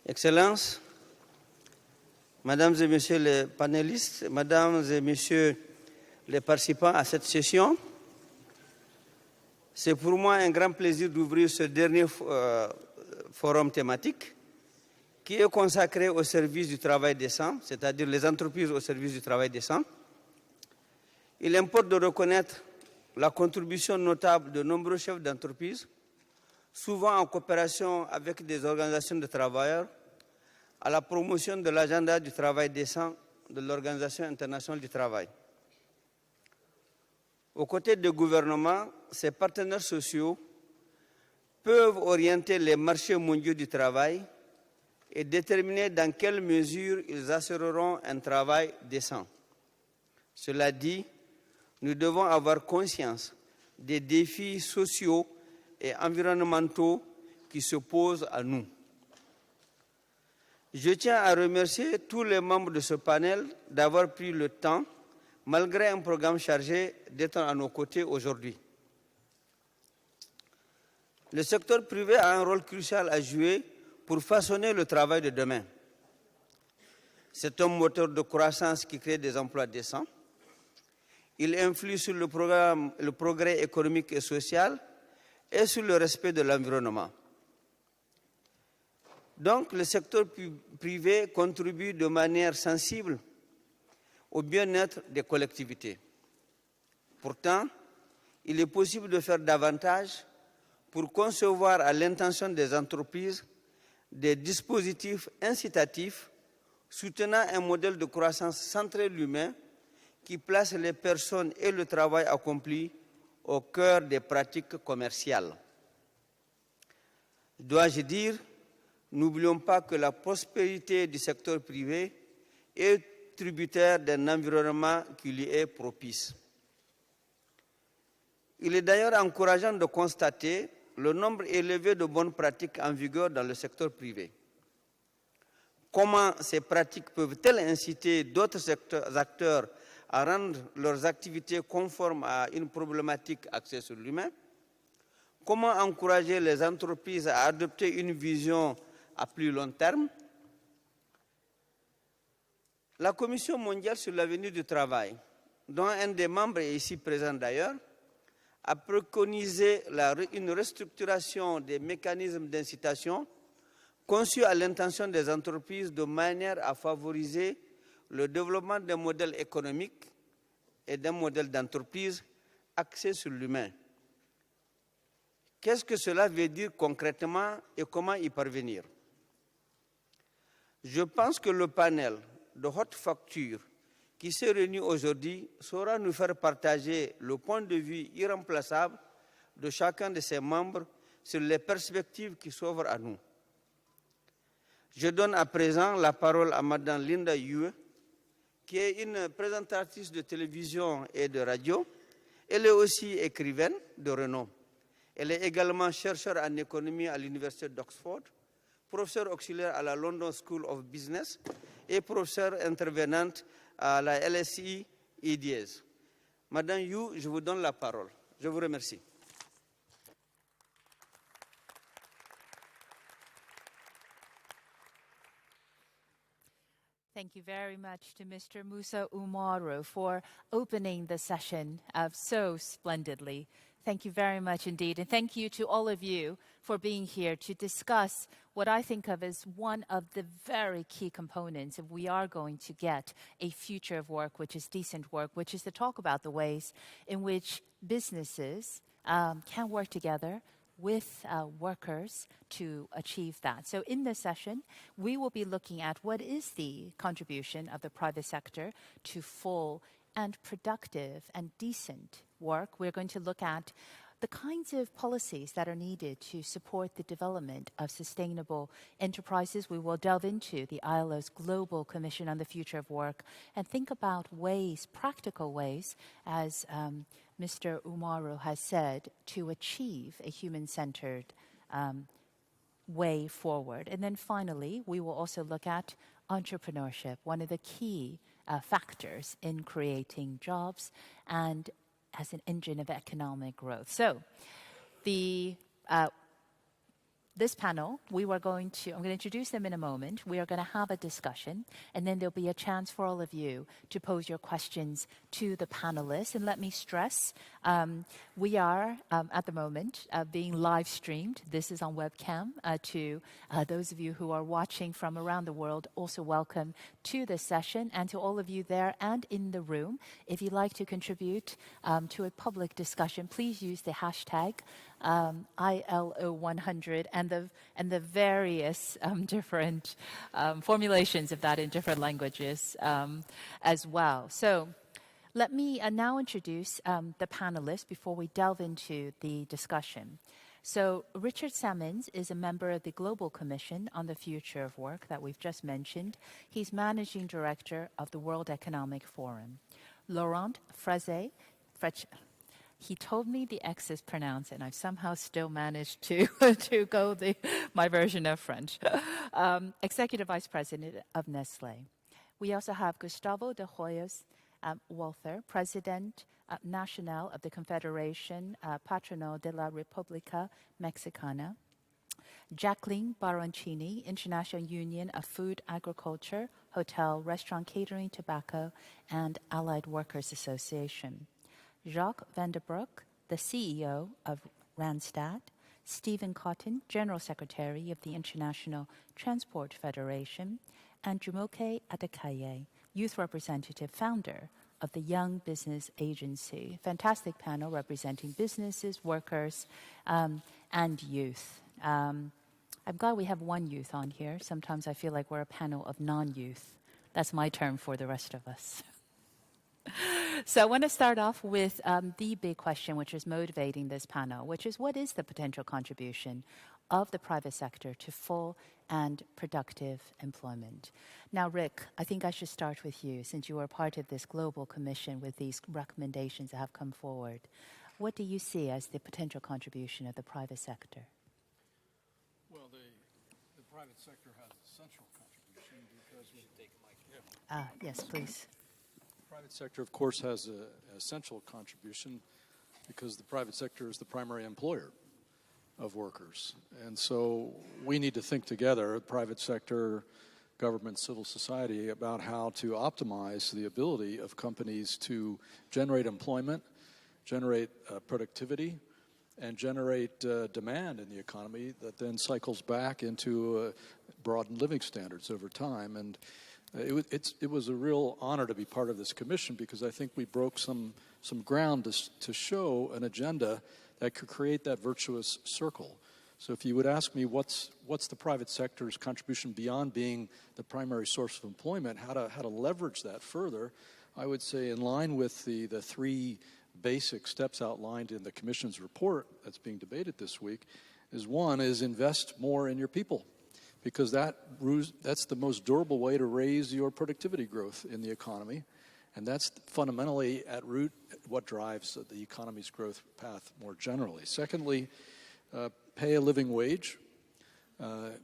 Excellences, Mesdames et Messieurs les panélistes, Mesdames et Messieurs les participants à cette session, c'est pour moi un grand plaisir d'ouvrir ce dernier forum thématique qui est consacré au service du travail décent, c'est-à-dire les entreprises au service du travail décent. Il importe de reconnaître la contribution notable de nombreux chefs d'entreprise, souvent en coopération avec des organisations de travailleurs, à la promotion de l'agenda du travail décent de l'Organisation internationale du travail. Aux côtés du gouvernement, ces partenaires sociaux peuvent orienter les marchés mondiaux du travail et déterminer dans quelle mesure ils assureront un travail décent. Cela dit, nous devons avoir conscience des défis sociaux et environnementaux qui se posent à nous. Je tiens à remercier tous les membres de ce panel d'avoir pris le temps, malgré un programme chargé, d'être à nos côtés aujourd'hui. Le secteur privé a un rôle crucial à jouer pour façonner le travail de demain. C'est un moteur de croissance qui crée des emplois décents. Il influe sur le progrès économique et social et sur le respect de l'environnement. Donc, le secteur privé contribue de manière sensible au bien-être des collectivités. Pourtant, il est possible de faire davantage pour concevoir à l'intention des entreprises des dispositifs incitatifs soutenant un modèle de croissance centré l'humain qui place les personnes et le travail accompli au cœur des pratiques commerciales. Dois-je dire, n'oublions pas que la prospérité du secteur privé est tributaire d'un environnement qui lui est propice. Il est d'ailleurs encourageant de constater le nombre élevé de bonnes pratiques en vigueur dans le secteur privé. Comment ces pratiques peuvent-elles inciter d'autres acteurs à rendre leurs activités conformes à une problématique axée sur l'humain? Comment encourager les entreprises à adopter une vision à plus long terme? La Commission mondiale sur l'avenir du travail, dont un des membres est ici présent d'ailleurs, a préconisé une restructuration des mécanismes d'incitation conçus à l'intention des entreprises de manière à favoriser le développement d'un modèle économique et d'un modèle d'entreprise axé sur l'humain. Qu'est-ce que cela veut dire concrètement et comment y parvenir? Je pense que le panel de haute facture qui s'est réuni aujourd'hui saura nous faire partager le point de vue irremplaçable de chacun de ses membres sur les perspectives qui s'ouvrent à nous. Je donne à présent la parole à Mme Linda Yue, qui est une présentatrice de télévision et de radio. Elle est aussi écrivaine de renom. Elle est également chercheure en économie à l'Université d'Oxford, professeure auxiliaire à la London School of Business et professeure intervenante à la LSI IDS. Madame Yu, je vous donne la parole. Je vous remercie. Thank you very much to Mr. Musa Umaru for opening the session so splendidly. Thank you very much indeed. And thank you to all of you for being here to discuss what I think of as one of the very key components if we are going to get a future of work, which is decent work, which is to talk about the ways in which businesses can work together with workers to achieve that. So in this session, we will be looking at what is the contribution of the private sector to full and productive and decent work. We're going to look at the kinds of policies that are needed to support the development of sustainable enterprises. We will delve into the ILO's Global Commission on the Future of Work and think about ways, practical ways, as Mr. Umaru has said, to achieve a human-centered way forward. And then finally, we will also look at entrepreneurship, one of the key factors in creating jobs and as an engine of economic growth. So the this panel, I'm going to introduce them in a moment. We are going to have a discussion, and then there'll be a chance for all of you to pose your questions to the panelists. And let me stress, we are, at the moment, being live streamed. This is on webcam to those of you who are watching from around the world. Also welcome to this session, and to all of you there and in the room. If you'd like to contribute to a public discussion, please use the hashtag ILO100 and the various different formulations of that in different languages as well. So let me now introduce the panelists before we delve into the discussion. So Richard Sammons is a member of the Global Commission on the Future of Work that we've just mentioned. He's Managing Director of the World Economic Forum. Laurent Frezé, he told me the X is pronounced, and I've somehow still managed to go my version of French. Executive Vice President of Nestlé. We also have Gustavo de Hoyos Walther, President Nacional of the Confederation Patronal de la República Mexicana. Jacqueline Baroncini, International Union of Food, Agriculture, Hotel, Restaurant, Catering, Tobacco, and Allied Workers Association. Jacques van der Broek, the CEO of Randstad. Stephen Cotton, General Secretary of the International Transport Federation. And Jumoke Adekaye, Youth Representative, founder of the Young Business Agency. Fantastic panel representing businesses, workers, and youth. I'm glad we have one youth on here. Sometimes I feel like we're a panel of non-youth. That's my term for the rest of us. So I want to start off with the big question which is motivating this panel, which is what is the potential contribution of the private sector to full and productive employment? Now, Rick, I think I should start with you, since you are part of this global commission with these recommendations that have come forward. What do you see as the potential contribution of the private sector? Well, the private sector has essential contribution because we take Yes, please. The private sector, of course, has an essential contribution because the private sector is the primary employer of workers. And so we need to think together, private sector, government, civil society, about how to optimize the ability of companies to generate employment, generate productivity, and generate demand in the economy that then cycles back into broadened living standards over time. And it was a real honor to be part of this commission because I think we broke some ground to show an agenda that could create that virtuous circle. So if you would ask me what's the private sector's contribution beyond being the primary source of employment, how to leverage that further, I would say in line with the three basic steps outlined in the Commission's report that's being debated this week, is invest more in your people, because that's the most durable way to raise your productivity growth in the economy, and that's fundamentally at root what drives the economy's growth path more generally. Secondly, pay a living wage, and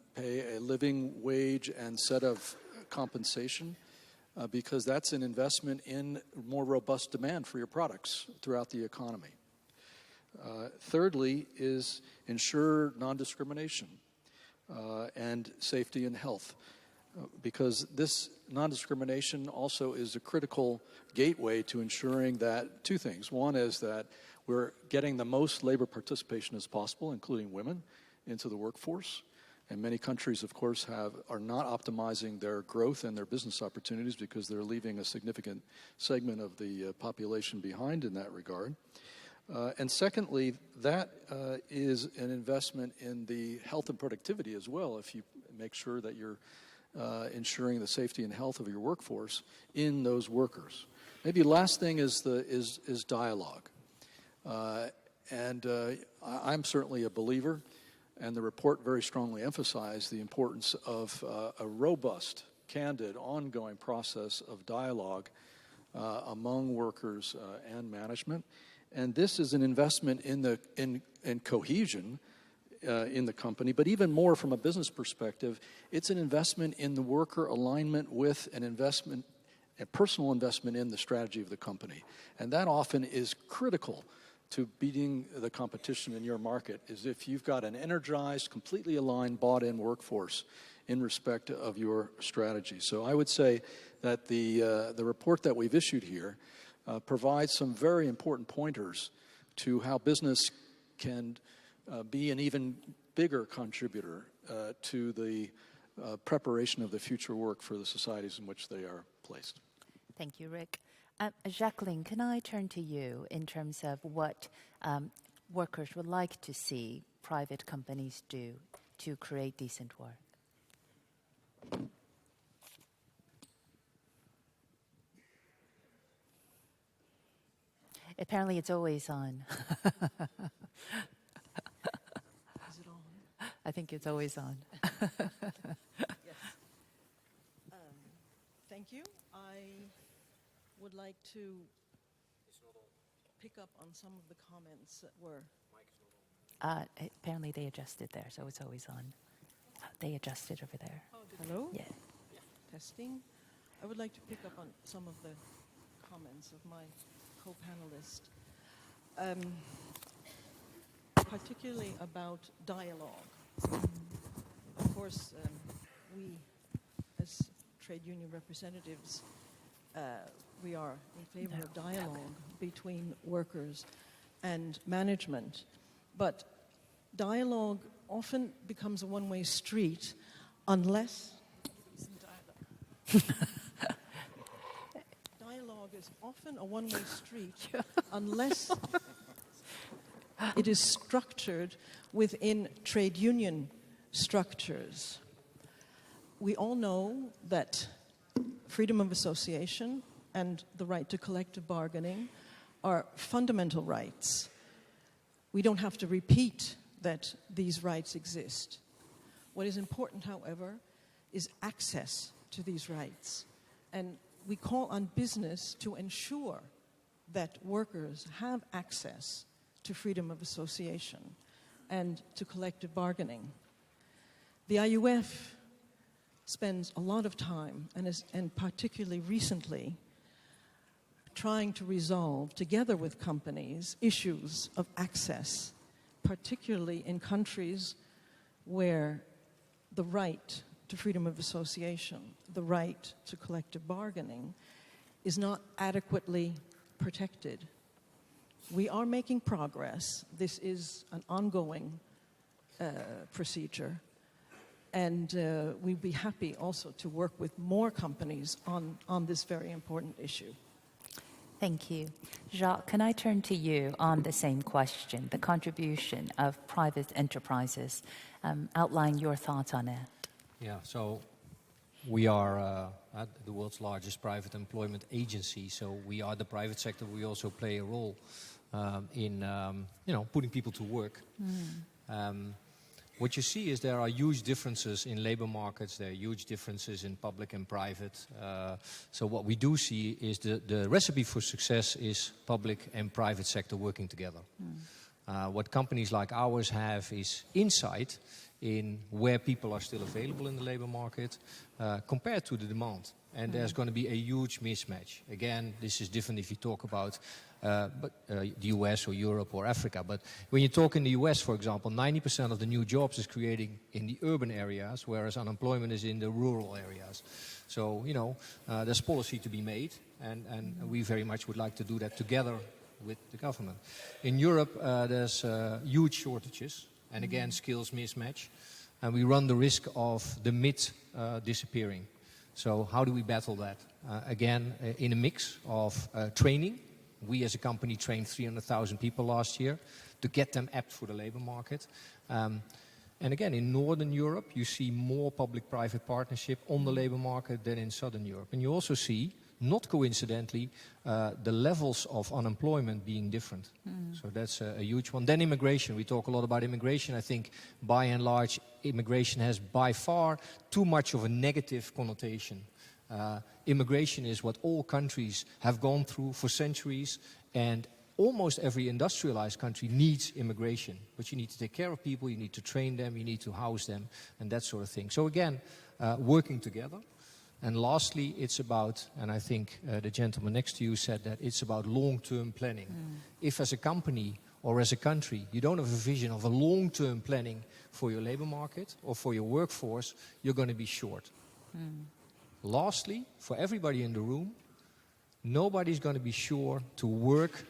set of compensation, because that's an investment in more robust demand for your products throughout the economy. Thirdly is ensure non-discrimination and safety and health, because this non-discrimination also is a critical gateway to ensuring that two things. One is that we're getting the most labor participation as possible, including women, into the workforce. And many countries, of course, are not optimizing their growth and their business opportunities because they're leaving a significant segment of the population behind in that regard. And secondly, that is an investment in the health and productivity as well, if you make sure that you're ensuring the safety and health of your workforce in those workers. Maybe last thing is dialogue. I'm certainly a believer, and the report very strongly emphasized the importance of a robust, candid, ongoing process of dialogue among workers and management. And this is an investment in cohesion in the company, but even more from a business perspective, it's an investment in the worker alignment with a personal investment in the strategy of the company. And that often is critical to beating the competition in your market is if you've got an energized, completely aligned, bought-in workforce in respect of your strategy. So I would say that the report that we've issued here provides some very important pointers to how business can be an even bigger contributor to the preparation of the future work for the societies in which they are placed. Thank you, Rick. Jacqueline, can I turn to you in terms of what workers would like to see private companies do to create decent work? Apparently it's always on. Is it on? I think it's always on. Yes. Thank you. I would like to pick up on some of the comments that were... Apparently they adjusted there, so it's always on. They adjusted over there. Oh, hello? Yeah. Testing. I would like to pick up on some of the comments of my co-panelist, particularly about dialogue. Of course, we, as trade union representatives, we are in favor of dialogue between workers and management. But dialogue often becomes a one-way street unless... Dialogue is often a one-way street unless it is structured within trade union structures. We all know that freedom of association and the right to collective bargaining are fundamental rights. We don't have to repeat that these rights exist. What is important, however, is access to these rights. And we call on business to ensure that workers have access to freedom of association and to collective bargaining. The IUF spends a lot of time, and particularly recently, trying to resolve, together with companies, issues of access, particularly in countries where the right to freedom of association, the right to collective bargaining, is not adequately protected. We are making progress. This is an ongoing procedure. And we'd be happy also to work with more companies on this very important issue. Thank you. Jacques, can I turn to you on the same question, the contribution of private enterprises? Outline your thoughts on it. Yeah, so we are the world's largest private employment agency, so we are the private sector. We also play a role in putting people to work. What you see is there are huge differences in labor markets. There are huge differences in public and private. So what we do see is the recipe for success is public and private sector working together. What companies like ours have is insight in where people are still available in the labor market compared to the demand. And there's going to be a huge mismatch. Again, this is different if you talk about the US or Europe or Africa. But when you talk in the US, for example, 90% of the new jobs is creating in the urban areas, whereas unemployment is in the rural areas. So, there's policy to be made, and we very much would like to do that together with the government. In Europe, there's huge shortages, and again, skills mismatch. And we run the risk of the mid disappearing. So how do we battle that? Again, in a mix of training. We as a company trained 300,000 people last year to get them apt for the labor market. And again, in Northern Europe, you see more public-private partnership on the labor market than in Southern Europe. And you also see, not coincidentally, the levels of unemployment being different. So that's a huge one. Then immigration. We talk a lot about immigration. I think, by and large, immigration has by far too much of a negative connotation. Immigration is what all countries have gone through for centuries, and almost every industrialized country needs immigration. But you need to take care of people, you need to train them, you need to house them, and that sort of thing. So again, working together. And lastly, it's about, and I think the gentleman next to you said that, it's about long-term planning. If as a company or as a country you don't have a vision of a long-term planning for your labor market or for your workforce, you're going to be short. Lastly, for everybody in the room, nobody's going to be sure to work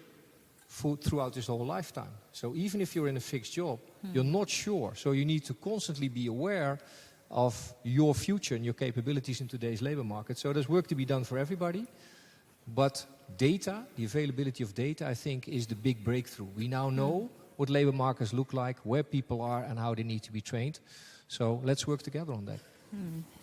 throughout his whole lifetime. So even if you're in a fixed job, you're not sure. So you need to constantly be aware of your future and your capabilities in today's labor market. So there's work to be done for everybody. But data, the availability of data, I think, is the big breakthrough. We now know what labor markets look like, where people are, and how they need to be trained. So let's work together on that.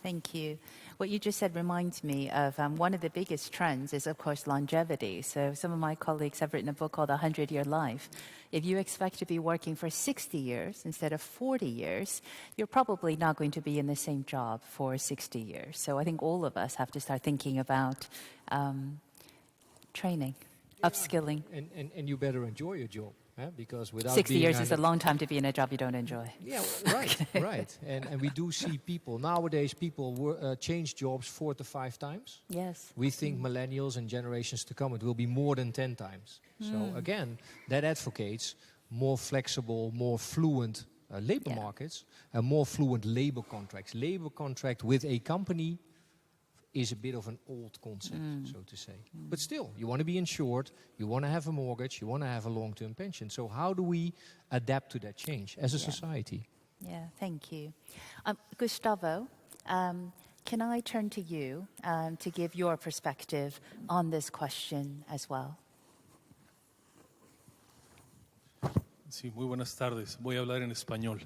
Thank you. What you just said reminds me of one of the biggest trends is, of course, longevity. So some of my colleagues have written a book called 100-Year Life. If you expect to be working for 60 years instead of 40 years, you're probably not going to be in the same job for 60 years. So I think all of us have to start thinking about training, upskilling. And you better enjoy your job. Because without 60 years is a long time to be in a job you don't enjoy. Yeah, right, right. And we do see people, nowadays people change jobs 4 to 5 times. Yes. We think millennials and generations to come, it will be more than 10 times. So again, that advocates more flexible, more fluent labor markets and more fluent labor contracts. Labor contract with a company is a bit of an old concept, so to say. But still, you want to be insured, you want to have a mortgage, you want to have a long-term pension. So how do we adapt to that change as a society? Yeah, thank you. Gustavo, can I turn to you to give your perspective on this question as well? Sí, muy buenas tardes. Voy a hablar en español.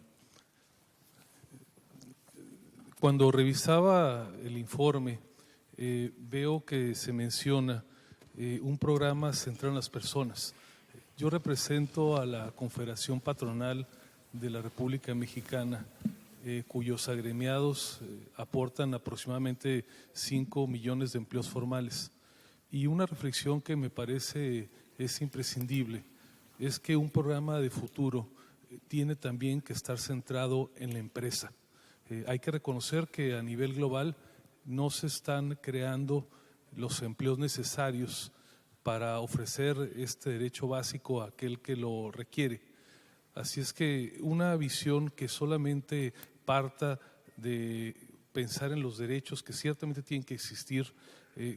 Cuando revisaba el informe, veo que se menciona un programa centrado en las personas. Yo represento a la Confederación Patronal de la República Mexicana, cuyos agremiados aportan aproximadamente 5 millones de empleos formales. Y una reflexión que me parece es imprescindible es que un programa de futuro tiene también que estar centrado en la empresa. Hay que reconocer que a nivel global no se están creando los empleos necesarios para ofrecer este derecho básico a aquel que lo requiere. Así es que una visión que solamente parta de pensar en los derechos que ciertamente tienen que existir,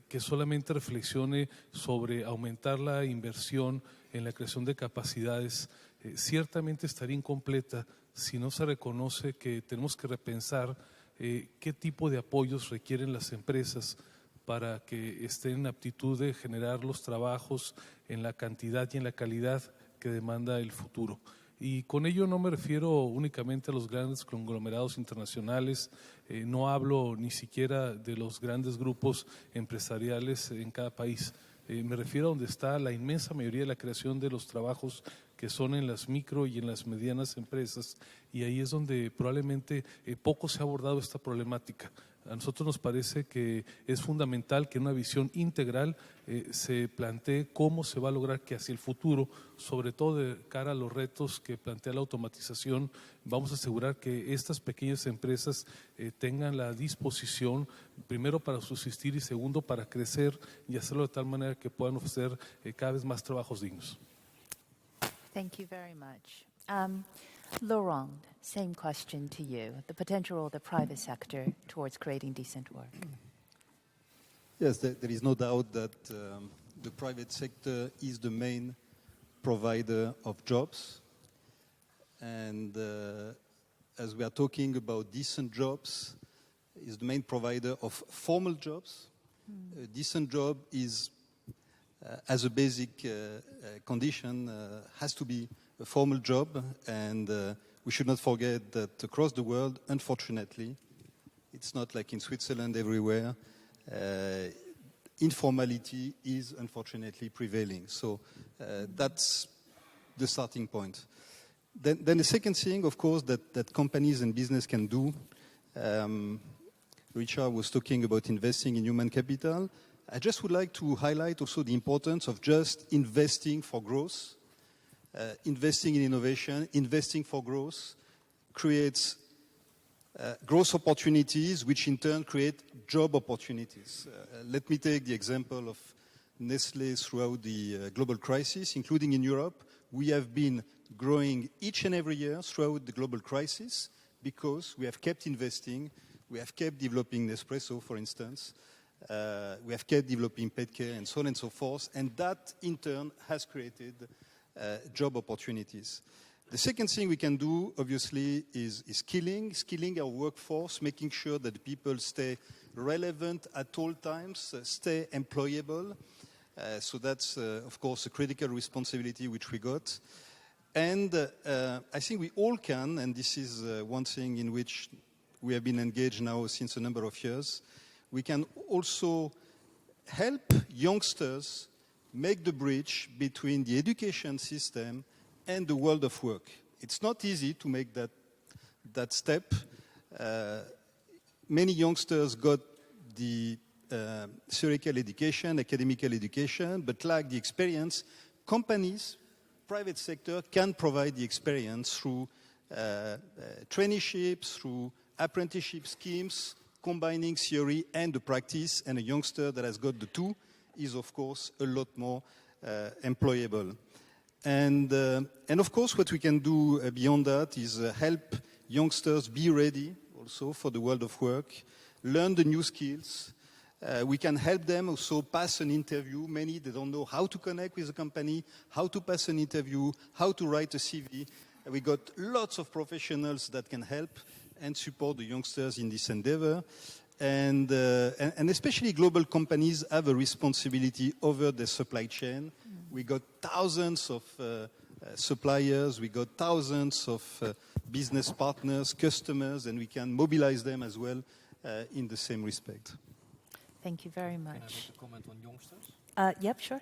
que solamente reflexione sobre aumentar la inversión en la creación de capacidades, ciertamente estaría incompleta si no se reconoce que tenemos que repensar qué tipo de apoyos requieren las empresas para que estén en aptitud de generar los trabajos en la cantidad y en la calidad que demanda el futuro. Y con ello no me refiero únicamente a los grandes conglomerados internacionales, no hablo ni siquiera de los grandes grupos empresariales en cada país. Me refiero a donde está la inmensa mayoría de la creación de los trabajos que son en las micro y en las medianas empresas, y ahí es donde probablemente poco se ha abordado esta problemática. A nosotros nos parece que es fundamental que en una visión integral se plantee cómo se va a lograr que hacia el futuro, sobre todo de cara a los retos que plantea la automatización, vamos a asegurar que estas pequeñas empresas tengan la disposición, primero para subsistir y segundo para crecer y hacerlo de tal manera que puedan ofrecer cada vez más trabajos dignos. Thank you very much. Laurent, same question to you. The potential role of the private sector towards creating decent work. Yes, there is no doubt that the private sector is the main provider of jobs. And as we are talking about decent jobs, is the main provider of formal jobs. A decent job is, as a basic condition, has to be a formal job, and we should not forget that across the world, unfortunately, it's not like in Switzerland everywhere, informality is unfortunately prevailing. So that's the starting point. Then the second thing, of course, that companies and business can do, Richard was talking about investing in human capital. I just would like to highlight also the importance of just investing for growth. Investing in innovation, investing for growth creates growth opportunities, which in turn create job opportunities. Let me take the example of Nestlé throughout the global crisis, including in Europe. We have been growing each and every year throughout the global crisis because we have kept investing, we have kept developing Nespresso, for instance, we have kept developing pet care and so on and so forth, and that in turn has created job opportunities. The second thing we can do, obviously, is skilling our workforce, making sure that the people stay relevant at all times, stay employable. So that's, of course, a critical responsibility which we got. And I think we all can, and this is one thing in which we have been engaged now since a number of years, we can also help youngsters make the bridge between the education system and the world of work. It's not easy to make that step. Many youngsters got the theoretical education, academical education, but lack the experience. Companies, private sector, can provide the experience through traineeships, through apprenticeship schemes, combining theory and the practice, and a youngster that has got the two is, of course, a lot more employable. And of course, what we can do beyond that is help youngsters be ready also for the world of work, learn the new skills. We can help them also pass an interview. Many, they don't know how to connect with a company, how to pass an interview, how to write a CV. We got lots of professionals that can help and support the youngsters in this endeavor. And especially global companies have a responsibility over the supply chain. We got thousands of suppliers, we got thousands of business partners, customers, and we can mobilize them as well in the same respect. Thank you very much. Can I make a comment on youngsters? Yep, sure.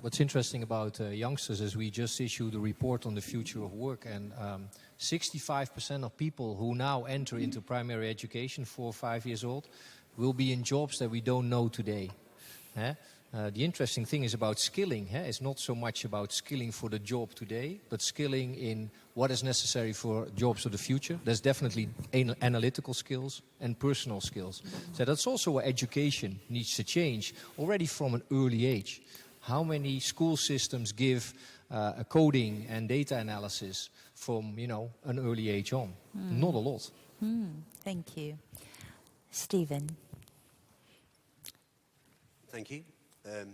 What's interesting about youngsters is we just issued a report on the future of work, and 65% of people who now enter into primary education, 4 or 5 years old, will be in jobs that we don't know today. The interesting thing is about skilling. It's not so much about skilling for the job today, but skilling in what is necessary for jobs of the future. There's definitely analytical skills and personal skills. So that's also where education needs to change already from an early age. How many school systems give coding and data analysis from, an early age on? Not a lot. Thank you. Stephen. Thank you. I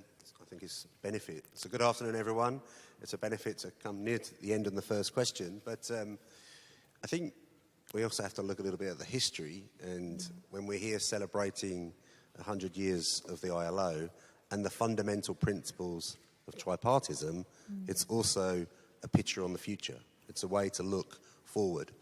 think it's a benefit. So good afternoon, everyone. It's a benefit to come near to the end on the first question. But I think we also have to look a little bit at the history. And when we're here celebrating 100 years of the ILO and the fundamental principles of tripartism, it's also a picture on the future. It's a way to look forward.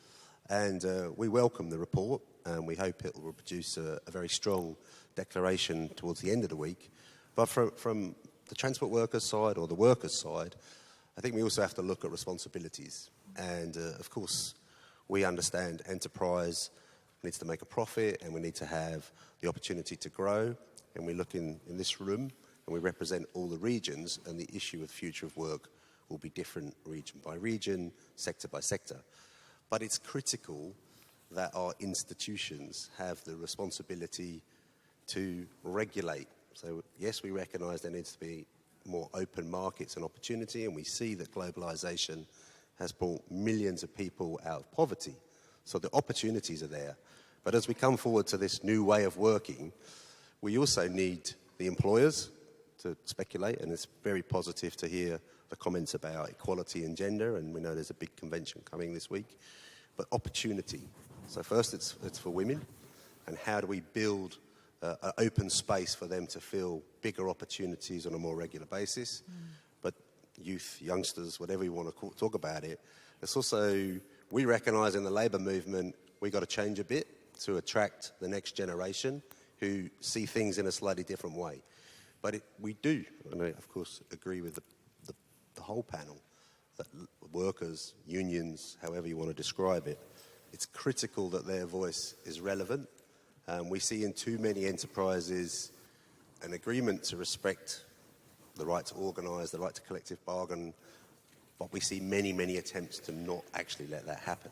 And we welcome the report, and we hope it will produce a very strong declaration towards the end of the week. But from the transport workers' side or the workers' side, I think we also have to look at responsibilities. And, of course, we understand enterprise needs to make a profit, and we need to have the opportunity to grow. And we look in this room, and we represent all the regions, and the issue of future of work will be different region by region, sector by sector. But it's critical that our institutions have the responsibility to regulate. So, yes, we recognise there needs to be more open markets and opportunity, and we see that globalisation has brought millions of people out of poverty. So the opportunities are there. But as we come forward to this new way of working, we also need the employers to speculate, and it's very positive to hear the comments about equality and gender, and we know there's a big convention coming this week. But opportunity. So first it's for women, and how do we build an open space for them to feel bigger opportunities on a more regular basis. But youth, youngsters, whatever you want to talk about it, it's also, we recognise in the labour movement, we've got to change a bit to attract the next generation who see things in a slightly different way. But we do, and I, of course, agree with the whole panel, that workers, unions, however you want to describe it, it's critical that their voice is relevant. We see in too many enterprises an agreement to respect the right to organise, the right to collective bargain, but we see many, many attempts to not actually let that happen.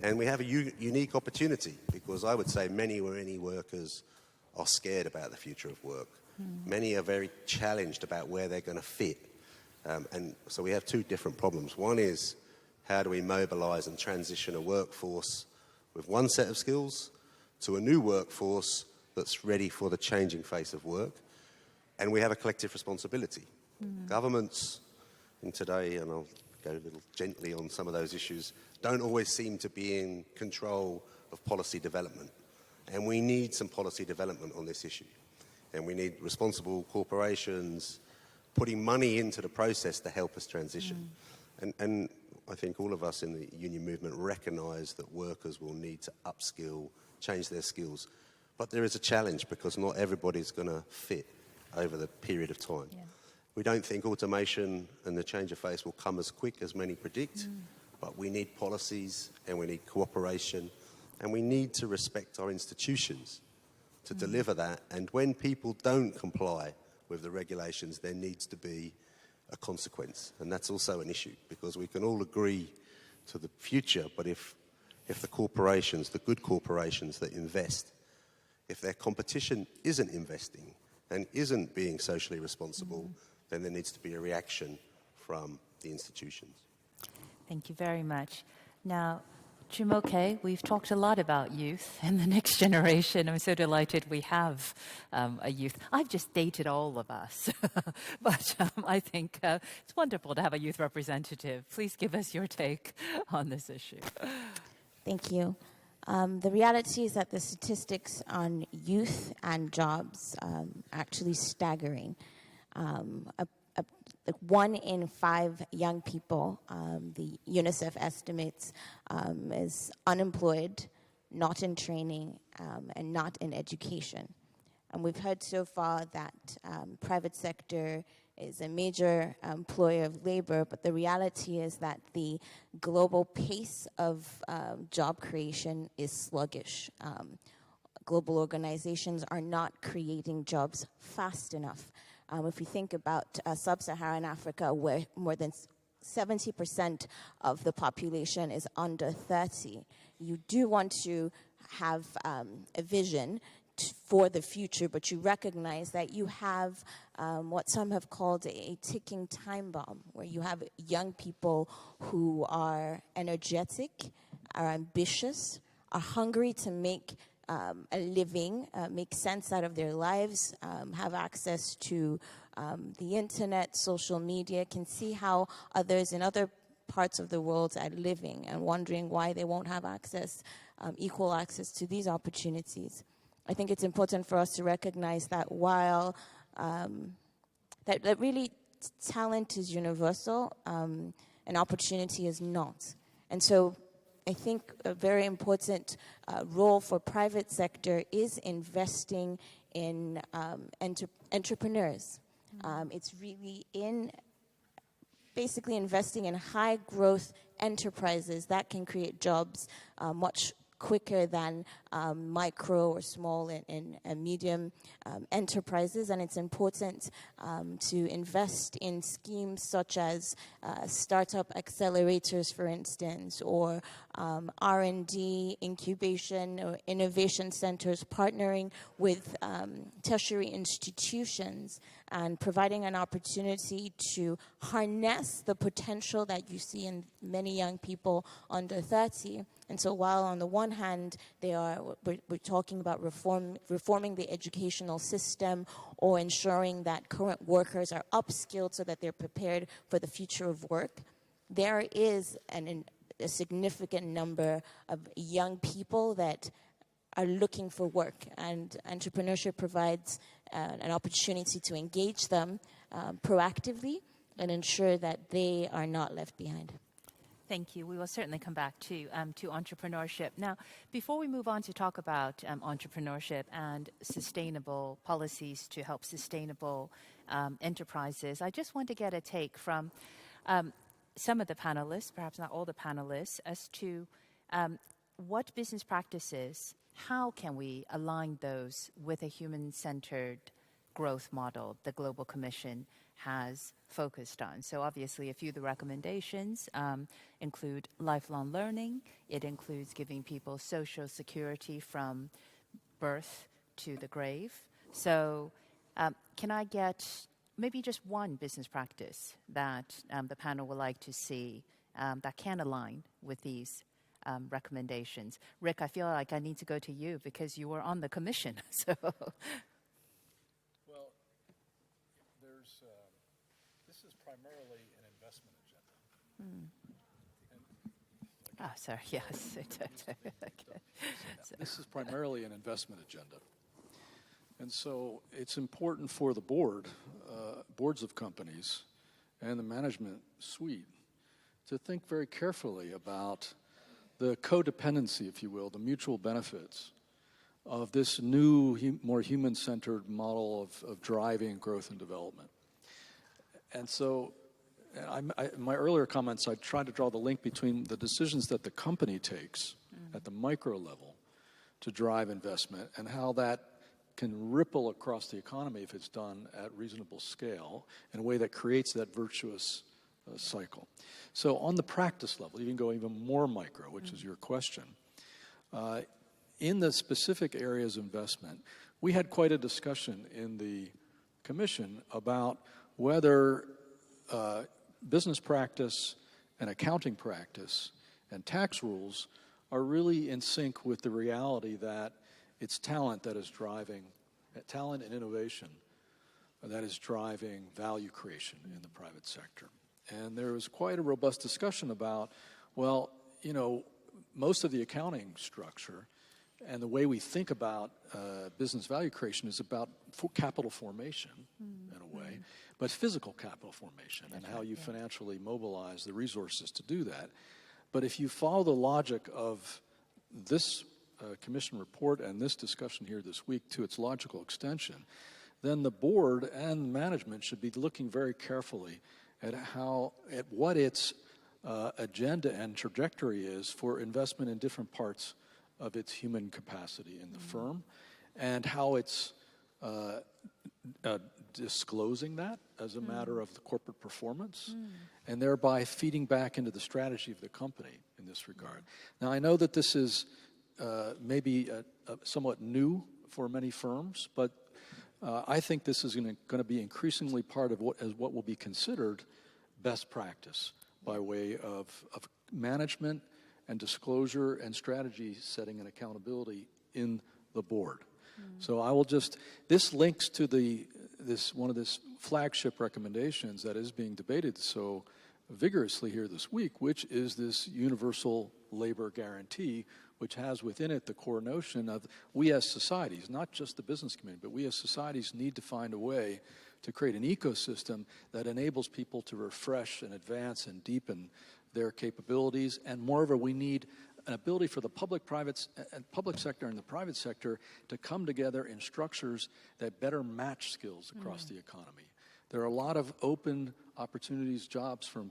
And we have a unique opportunity, because I would say many workers are scared about the future of work. Many are very challenged about where they're going to fit. And so we have two different problems. One is, how do we mobilize and transition a workforce with one set of skills to a new workforce that's ready for the changing face of work? And we have a collective responsibility. Governments in today, and I'll go a little gently on some of those issues, don't always seem to be in control of policy development. And we need some policy development on this issue. And we need responsible corporations putting money into the process to help us transition. And I think all of us in the union movement recognise that workers will need to upskill, change their skills. But there is a challenge, because not everybody's going to fit over the period of time. Yeah. We don't think automation and the change of face will come as quick as many predict, but we need policies and we need cooperation, and we need to respect our institutions to deliver that. And when people don't comply with the regulations, there needs to be a consequence. And that's also an issue, because we can all agree to the future, but if the corporations, the good corporations that invest, if their competition isn't investing and isn't being socially responsible, then there needs to be a reaction from the institutions. Thank you very much. Now, Jumoke, we've talked a lot about youth and the next generation. I'm so delighted we have a youth. I've just dated all of us, but I think it's wonderful to have a youth representative. Please give us your take on this issue. Thank you. The reality is that the statistics on youth and jobs are actually staggering. 1 in 5 young people, the UNICEF estimates, is unemployed, not in training, and not in education. And we've heard so far that private sector is a major employer of labor, but the reality is that the global pace of job creation is sluggish. Global organizations are not creating jobs fast enough. If we think about sub-Saharan Africa, where more than 70% of the population is under 30, you do want to have a vision for the future, but you recognize that you have what some have called a ticking time bomb, where you have young people who are energetic, are ambitious, are hungry to make a living, make sense out of their lives, have access to the internet, social media, can see how others in other parts of the world are living, and wondering why they won't have access, equal access to these opportunities. I think it's important for us to recognize that while that really talent is universal, an opportunity is not. And so I think a very important role for private sector is investing in entrepreneurs. It's really in basically investing in high growth enterprises that can create jobs much quicker than micro or small and medium enterprises. And it's important to invest in schemes such as startup accelerators, for instance, or R&D incubation or innovation centers, partnering with tertiary institutions and providing an opportunity to harness the potential that you see in many young people under 30. And so while on the one hand, we're talking about reforming the educational system, or ensuring that current workers are upskilled so that they're prepared for the future of work, there is a significant number of young people that are looking for work, and entrepreneurship provides an opportunity to engage them proactively and ensure that they are not left behind. Thank you. We will certainly come back to entrepreneurship. Now, before we move on to talk about entrepreneurship and sustainable policies to help sustainable enterprises, I just want to get a take from some of the panelists, perhaps not all the panelists, as to what business practices, how can we align those with a human-centered growth model the Global Commission has focused on. So obviously a few of the recommendations include lifelong learning. It includes giving people social security from birth to the grave. So can I get maybe just one business practice that the panel would like to see that can align with these recommendations? Rick, I feel like I need to go to you because you were on the commission. So, well, this is primarily an investment agenda. Sorry, yes. This is primarily an investment agenda. And so it's important for the boards of companies and the management suite to think very carefully about the codependency, if you will, the mutual benefits of this new, more human-centered model of driving growth and development. And so in my earlier comments, I tried to draw the link between the decisions that the company takes at the micro level to drive investment and how that can ripple across the economy if it's done at reasonable scale in a way that creates that virtuous cycle. So on the practice level, you can go even more micro, which is your question. In the specific areas of investment, we had quite a discussion in the commission about whether business practice and accounting practice and tax rules are really in sync with the reality that it's talent that is driving, talent and innovation that is driving value creation in the private sector. And there was quite a robust discussion about, well, you know, most of the accounting structure and the way we think about business value creation is about capital formation in a way, but physical capital formation and how you financially mobilize the resources to do that. But if you follow the logic of this commission report and this discussion here this week to its logical extension, then the board and management should be looking very carefully at what its agenda and trajectory is for investment in different parts of its human capacity in the firm, and how it's disclosing that as a matter of the corporate performance, and thereby feeding back into the strategy of the company in this regard. Now, I know that this is maybe somewhat new for many firms, but I think this is going to be increasingly part of what will be considered best practice by way of management and disclosure and strategy setting and accountability in the board. So I will this links to one of this flagship recommendations that is being debated so vigorously here this week, which is this universal labor guarantee, which has within it the core notion of we as societies, not just the business community, but we as societies need to find a way to create an ecosystem that enables people to refresh and advance and deepen their capabilities. And moreover, we need an ability for the public sector and the private sector to come together in structures that better match skills across the economy. There are a lot of open opportunities, jobs for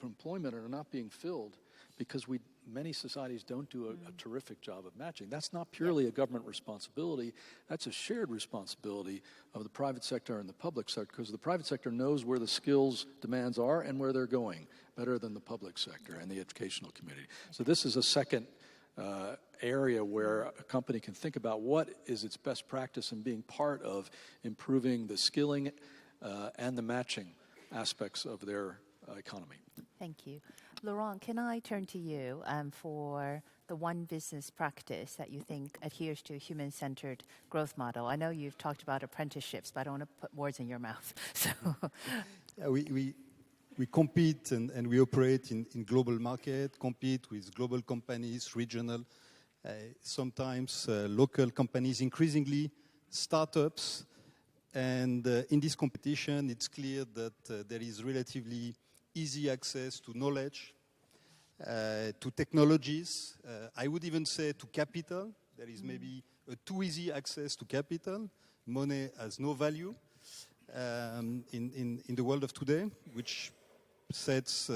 employment are not being filled because many societies don't do a terrific job of matching. That's not purely a government responsibility. That's a shared responsibility of the private sector and the public sector, because the private sector knows where the skills demands are and where they're going better than the public sector and the educational community. So this is a second area where a company can think about what is its best practice in being part of improving the skilling and the matching aspects of their economy. Thank you. Laurent, can I turn to you for the one business practice that you think adheres to a human-centered growth model? I know you've talked about apprenticeships, but I don't want to put words in your mouth. So, yeah, we compete and we operate in global market, compete with global companies, regional, sometimes local companies, increasingly startups. And in this competition, it's clear that there is relatively easy access to knowledge, to technologies. I would even say to capital. There is maybe a too easy access to capital. Money has no value in the world of today, which sets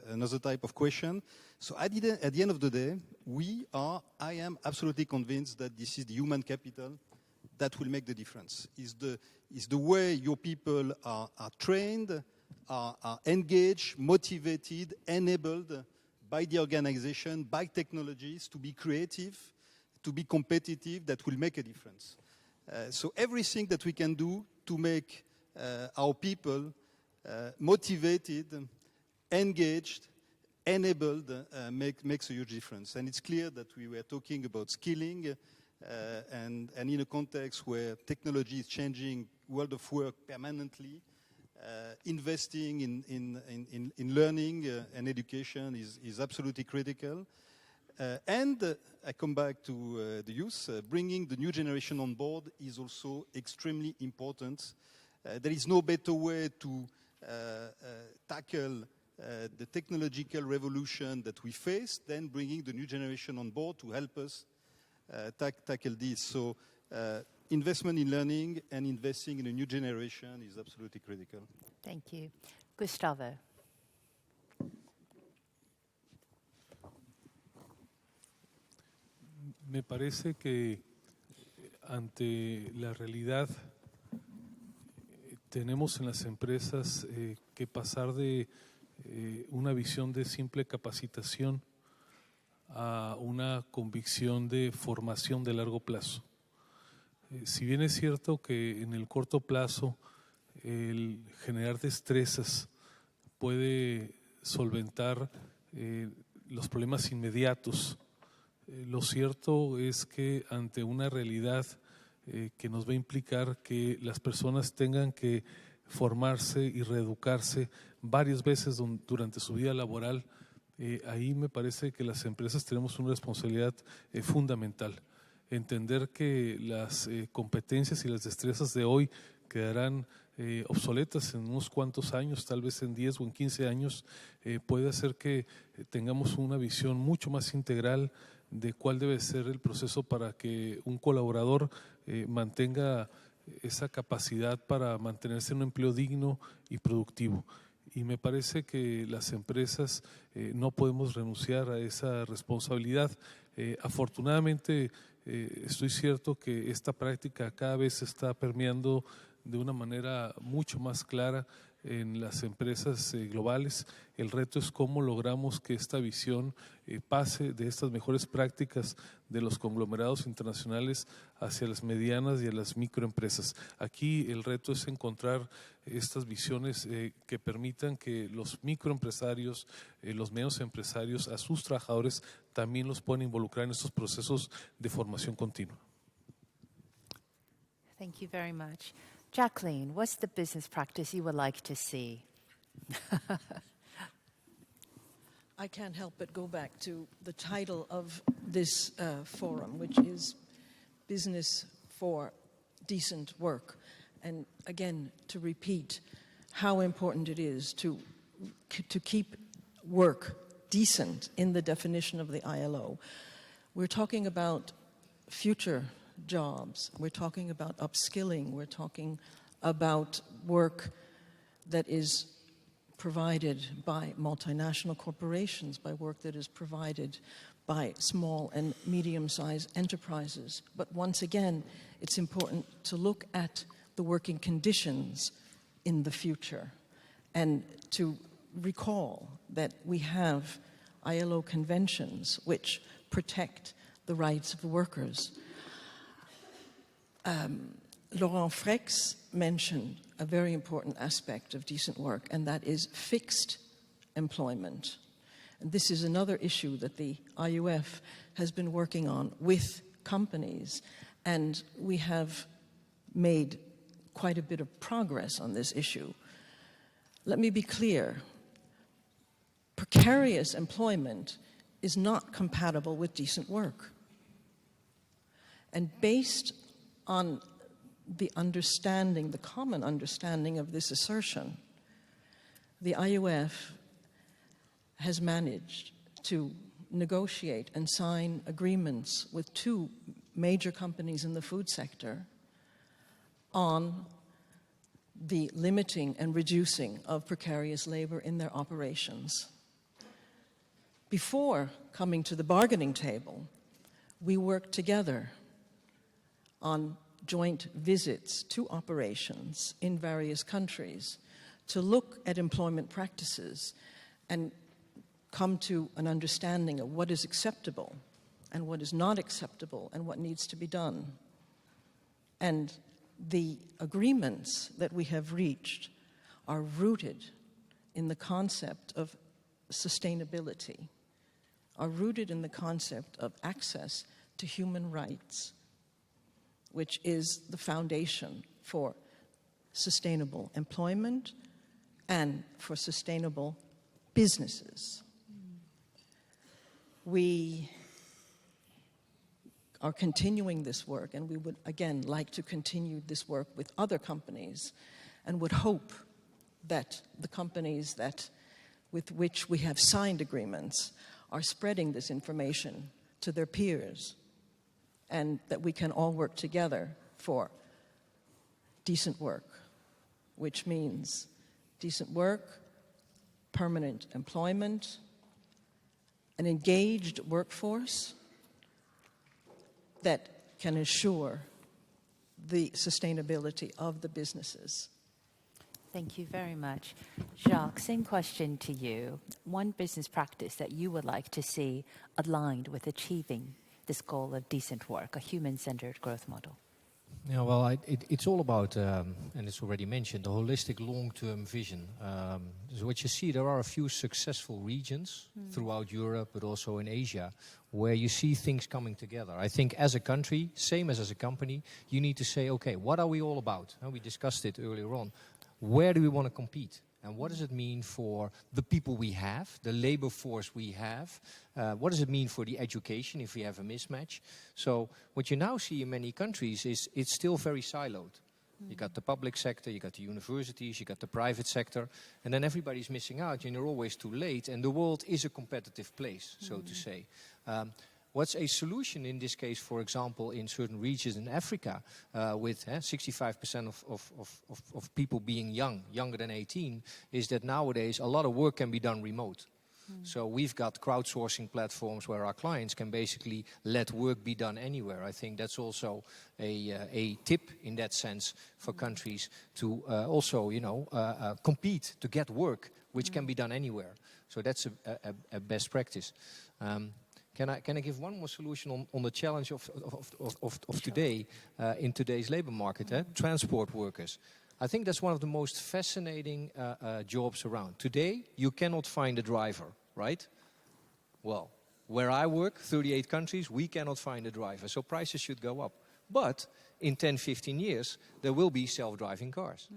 another type of question. So at the end of the day, I am absolutely convinced that this is the human capital that will make the difference. Is the way your people are trained, are engaged, motivated, enabled by the organization, by technologies to be creative, to be competitive, that will make a difference. So everything that we can do to make our people motivated, engaged, enabled, makes a huge difference. And it's clear that we were talking about skilling, and in a context where technology is changing world of work permanently, investing in learning and education is absolutely critical. And I come back to the youth. Bringing the new generation on board is also extremely important. There is no better way to tackle the technological revolution that we face than bringing the new generation on board to help us tackle this. So investment in learning and investing in a new generation is absolutely critical. Thank you. Gustavo. Me parece que ante la realidad tenemos en las empresas que pasar de una visión de simple capacitación a una convicción de formación de largo plazo. Si bien es cierto que en el corto plazo el generar destrezas puede solventar los problemas inmediatos, lo cierto es que ante una realidad que nos va a implicar que las personas tengan que formarse y reeducarse varias veces durante su vida laboral, ahí me parece que las empresas tenemos una responsabilidad fundamental. Entender que las competencias y las destrezas de hoy quedarán obsoletas en unos cuantos años, tal vez en 10 o en 15 años, puede hacer que tengamos una visión mucho más integral de cuál debe ser el proceso para que un colaborador mantenga esa capacidad para mantenerse en un empleo digno y productivo. Y me parece que las empresas no podemos renunciar a esa responsabilidad. Afortunadamente, estoy cierto que esta práctica cada vez se está permeando de una manera mucho más clara en las empresas globales. El reto es cómo logramos que esta visión pase de estas mejores prácticas de los conglomerados internacionales hacia las medianas y a las microempresas. Aquí el reto es encontrar estas visiones que permitan que los microempresarios, los medianos empresarios, a sus trabajadores también los puedan involucrar en estos procesos de formación continua. Thank you very much. Jacqueline, what's the business practice you would like to see? I can't help but go back to the title of this forum, which is Business for Decent Work. And again, to repeat how important it is to keep work decent in the definition of the ILO. We're talking about future jobs. We're talking about upskilling. We're talking about work that is provided by multinational corporations, by work that is provided by small and medium-sized enterprises. But once again, it's important to look at the working conditions in the future and to recall that we have ILO conventions which protect the rights of the workers. Laurent Frex mentioned a very important aspect of decent work, and that is fixed employment. And this is another issue that the IUF has been working on with companies, and we have made quite a bit of progress on this issue. Let me be clear. Precarious employment is not compatible with decent work. And based on the understanding, the common understanding of this assertion, the IUF has managed to negotiate and sign agreements with 2 major companies in the food sector on the limiting and reducing of precarious labor in their operations. Before coming to the bargaining table, we worked together on joint visits to operations in various countries to look at employment practices and come to an understanding of what is acceptable and what is not acceptable and what needs to be done. And the agreements that we have reached are rooted in the concept of sustainability, are rooted in the concept of access to human rights, which is the foundation for sustainable employment and for sustainable businesses. We are continuing this work, and we would, again, like to continue this work with other companies, and would hope that the companies with which we have signed agreements are spreading this information to their peers, and that we can all work together for decent work, which means decent work, permanent employment, an engaged workforce that can assure the sustainability of the businesses. Thank you very much. Jacques, same question to you. One business practice that you would like to see aligned with achieving this goal of decent work, a human-centered growth model? Yeah, well, it's all about, and it's already mentioned, the holistic long-term vision. So what you see, there are a few successful regions throughout Europe, but also in Asia, where you see things coming together. I think as a country, same as a company, you need to say, okay, what are we all about? And we discussed it earlier on. Where do we want to compete? And what does it mean for the people we have, the labor force we have? What does it mean for the education if we have a mismatch? So what you now see in many countries is it's still very siloed. You got the public sector, you got the universities, you got the private sector, and then everybody's missing out, and you're always too late, and the world is a competitive place, so to say. What's a solution in this case, for example, in certain regions in Africa, with 65% of people being younger than 18, is that nowadays a lot of work can be done remote. So we've got crowdsourcing platforms where our clients can basically let work be done anywhere. I think that's also a tip in that sense for countries to also, compete to get work, which can be done anywhere. So that's a best practice. Can I give one more solution on the challenge of today, in today's labor market, transport workers? I think that's one of the most fascinating jobs around. Today, you cannot find a driver, right? Well, where I work, 38 countries, we cannot find a driver, so prices should go up. But in 10, 15 years, there will be self-driving cars.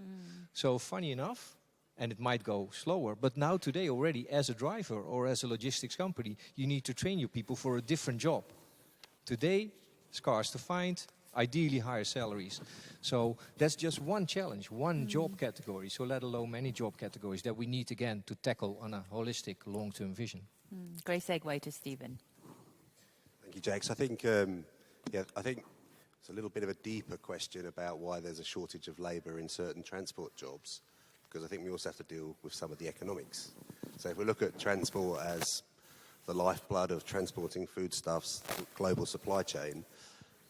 So funny enough, and it might go slower, but now today already as a driver or as a logistics company, you need to train your people for a different job. Today, scarce to find, ideally higher salaries. So that's just one challenge, one job category, so let alone many job categories that we need again to tackle on a holistic long-term vision. Great segue to Stephen. Thank you, Jakes. I think it's a little bit of a deeper question about why there's a shortage of labour in certain transport jobs, because I think we also have to deal with some of the economics. So if we look at transport as the lifeblood of transporting foodstuffs, global supply chain,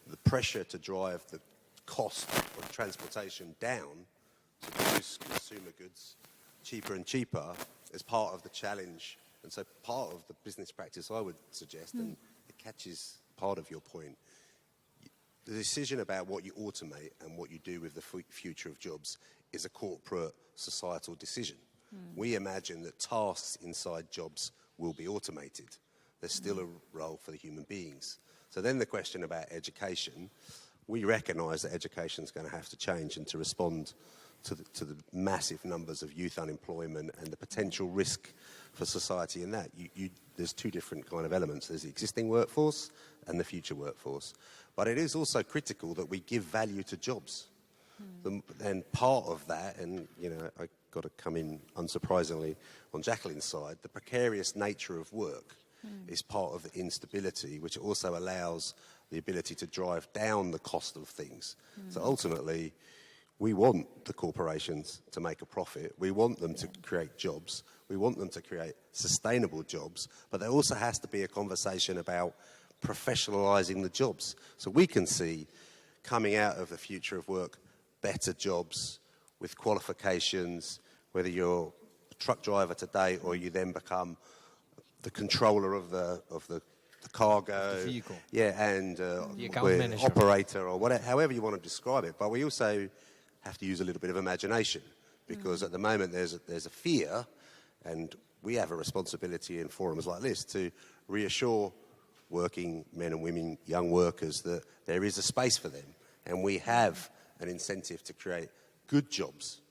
the pressure to drive the cost of transportation down to produce consumer goods cheaper and cheaper is part of the challenge. And so part of the business practice I would suggest, and it catches part of your point, the decision about what you automate and what you do with the future of jobs is a corporate societal decision. We imagine that tasks inside jobs will be automated. There's still a role for the human beings. So then the question about education, we recognise that education is going to have to change and to respond to the massive numbers of youth unemployment and the potential risk for society in that. There's two different kind of elements. There's the existing workforce and the future workforce. But it is also critical that we give value to jobs. And part of that, and I got to come in unsurprisingly on Jacqueline's side, the precarious nature of work is part of the instability, which also allows the ability to drive down the cost of things. So ultimately, we want the corporations to make a profit. We want them to create jobs. We want them to create sustainable jobs. But there also has to be a conversation about professionalising the jobs. So we can see coming out of the future of work better jobs with qualifications, whether you're a truck driver today or you then become the controller of the cargo, the vehicle. and the account manager, operator, or whatever, however you want to describe it. But we also have to use a little bit of imagination, because at the moment there's a fear, and we have a responsibility in forums like this to reassure working men and women, young workers, that there is a space for them, and we have an incentive to create good jobs.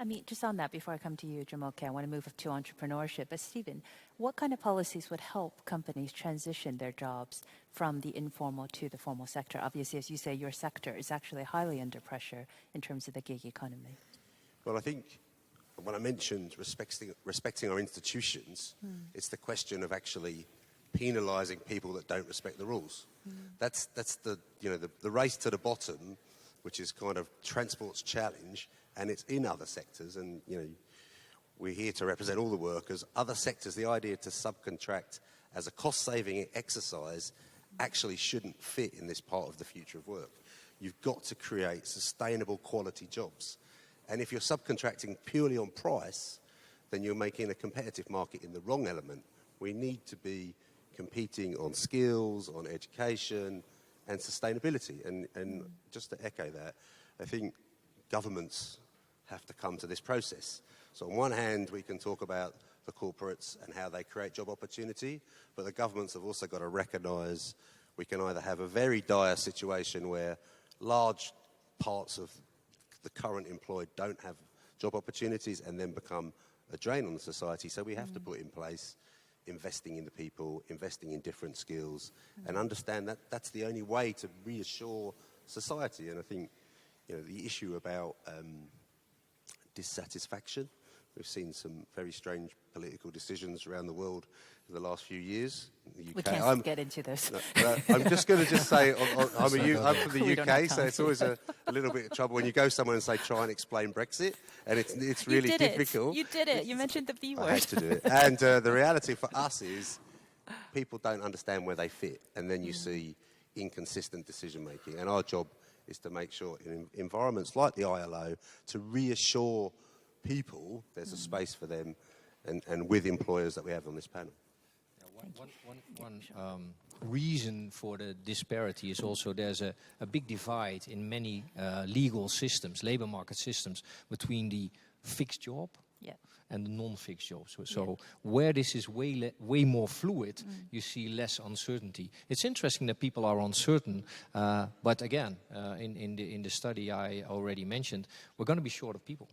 I mean, just on that, before I come to you, Jumoke, I want to move to entrepreneurship. But Stephen, what kind of policies would help companies transition their jobs from the informal to the formal sector? Obviously, as you say, your sector is actually highly under pressure in terms of the gig economy. Well, I think when I mentioned respecting our institutions, it's the question of actually penalising people that don't respect the rules. That's the race to the bottom, which is kind of transport's challenge, and it's in other sectors. And we're here to represent all the workers. Other sectors, the idea to subcontract as a cost-saving exercise actually shouldn't fit in this part of the future of work. You've got to create sustainable quality jobs. And if you're subcontracting purely on price, then you're making a competitive market in the wrong element. We need to be competing on skills, on education, and sustainability. And just to echo that, I think governments have to come to this process. So on one hand, we can talk about the corporates and how they create job opportunity, but the governments have also got to recognise we can either have a very dire situation where large parts of the current employed don't have job opportunities and then become a drain on the society. So we have to put in place investing in the people, investing in different skills, and understand that that's the only way to reassure society. And I think the issue about dissatisfaction, we've seen some very strange political decisions around the world in the last few years. In the UK. We can't get into this. No, I'm just going to just say, I'm from the We don't UK, have so time it's always a little bit of trouble when you go somewhere and say, try and explain Brexit, and it's really you did difficult. You did it. You mentioned the B word. I had to do it. And the reality for us is people don't understand where they fit, and then you see inconsistent decision-making. And our job is to make sure in environments like the ILO to reassure people there's a space for them, and with employers that we have on this panel. One reason for the disparity is also there's a big divide in many legal systems, labor market systems, between the fixed job and the non-fixed jobs. So where this is way more fluid, you see less uncertainty. It's interesting that people are uncertain, but again, in the study I already mentioned, we're going to be short of people.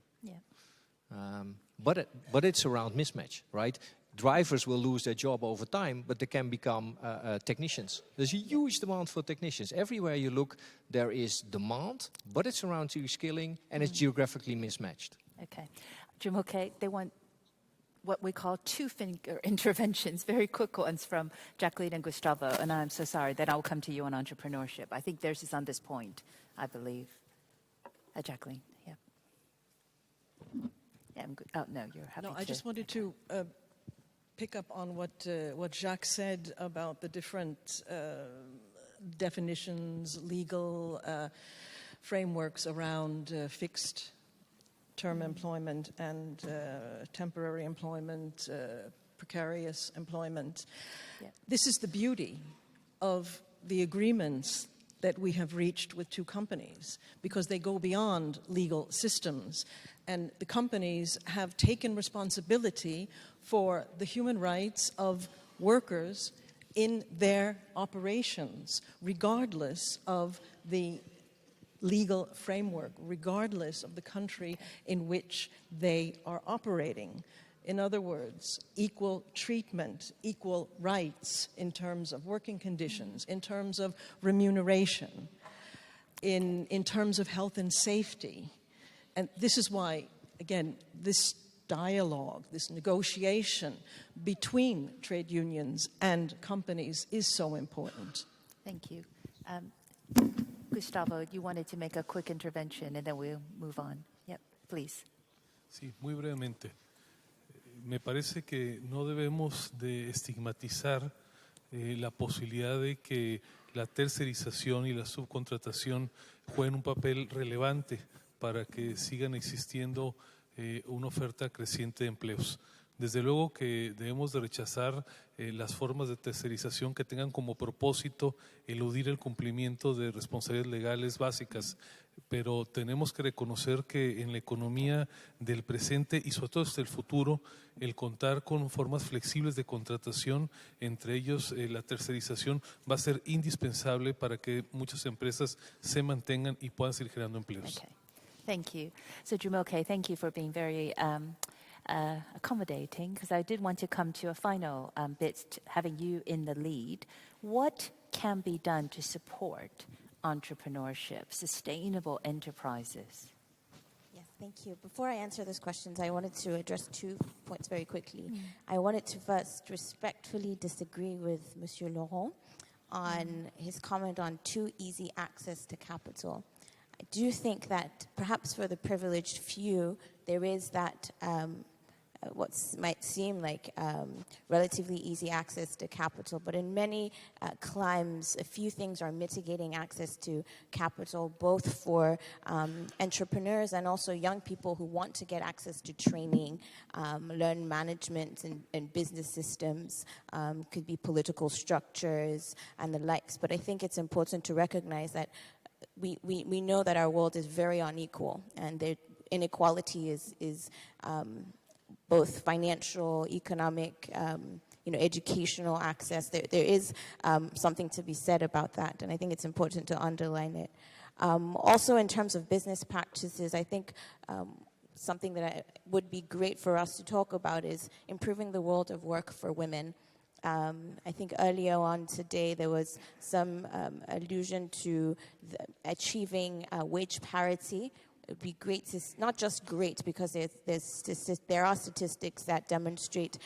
But it's around mismatch, right? Drivers will lose their job over time, but they can become technicians. There's a huge demand for technicians. Everywhere you look, there is demand, but it's around reskilling, and it's geographically mismatched. Okay. Jumoke, they want what we call two-finger interventions, very quick ones from Jacqueline and Gustavo, and I'm so sorry, then I'll come to you on entrepreneurship. I think theirs is on this point, I believe. Jacqueline, yeah. Yeah, I'm good. Oh, no, you're happy to. No, I just wanted to pick up on what Jacques said about the different definitions, legal frameworks around fixed term employment and temporary employment, precarious employment. Yeah. This is the beauty of the agreements that we have reached with two companies, because they go beyond legal systems. And the companies have taken responsibility for the human rights of workers in their operations, regardless of the legal framework, regardless of the country in which they are operating. In other words, equal treatment, equal rights in terms of working conditions, in terms of remuneration, in terms of health and safety. And this is why, again, this dialogue, this negotiation between trade unions and companies is so important. Thank you. Gustavo, you wanted to make a quick intervention, and then we'll move on. Yep, please. Sí, muy brevemente. Me parece que no debemos de estigmatizar la posibilidad de que la tercerización y la subcontratación jueguen un papel relevante para que sigan existiendo una oferta creciente de empleos. Desde luego que debemos de rechazar las formas de tercerización que tengan como propósito eludir el cumplimiento de responsabilidades legales básicas, pero tenemos que reconocer que en la economía del presente y sobre todo desde el futuro, el contar con formas flexibles de contratación, entre ellos la tercerización, va a ser indispensable para que muchas empresas se mantengan y puedan seguir generando empleos. Okay. Thank you. So Jumoke, thank you for being very accommodating, because I did want to come to a final bit, having you in the lead. What can be done to support entrepreneurship, sustainable enterprises? Yes, thank you. Before I answer those questions, I wanted to address 2 points very quickly. I wanted to first respectfully disagree with Monsieur Laurent on his comment on too easy access to capital. I do think that perhaps for the privileged few, there is that what might seem like relatively easy access to capital, but in many climes, a few things are mitigating access to capital, both for entrepreneurs and also young people who want to get access to training, learn management and business systems, could be political structures and the likes. But I think it's important to recognize that we know that our world is very unequal, and the inequality is both financial, economic, educational access. There is something to be said about that, and I think it's important to underline it. Also, in terms of business practices, I think something that would be great for us to talk about is improving the world of work for women. I think earlier on today there was some allusion to achieving wage parity. It would be great to, not just great, because there are statistics that demonstrate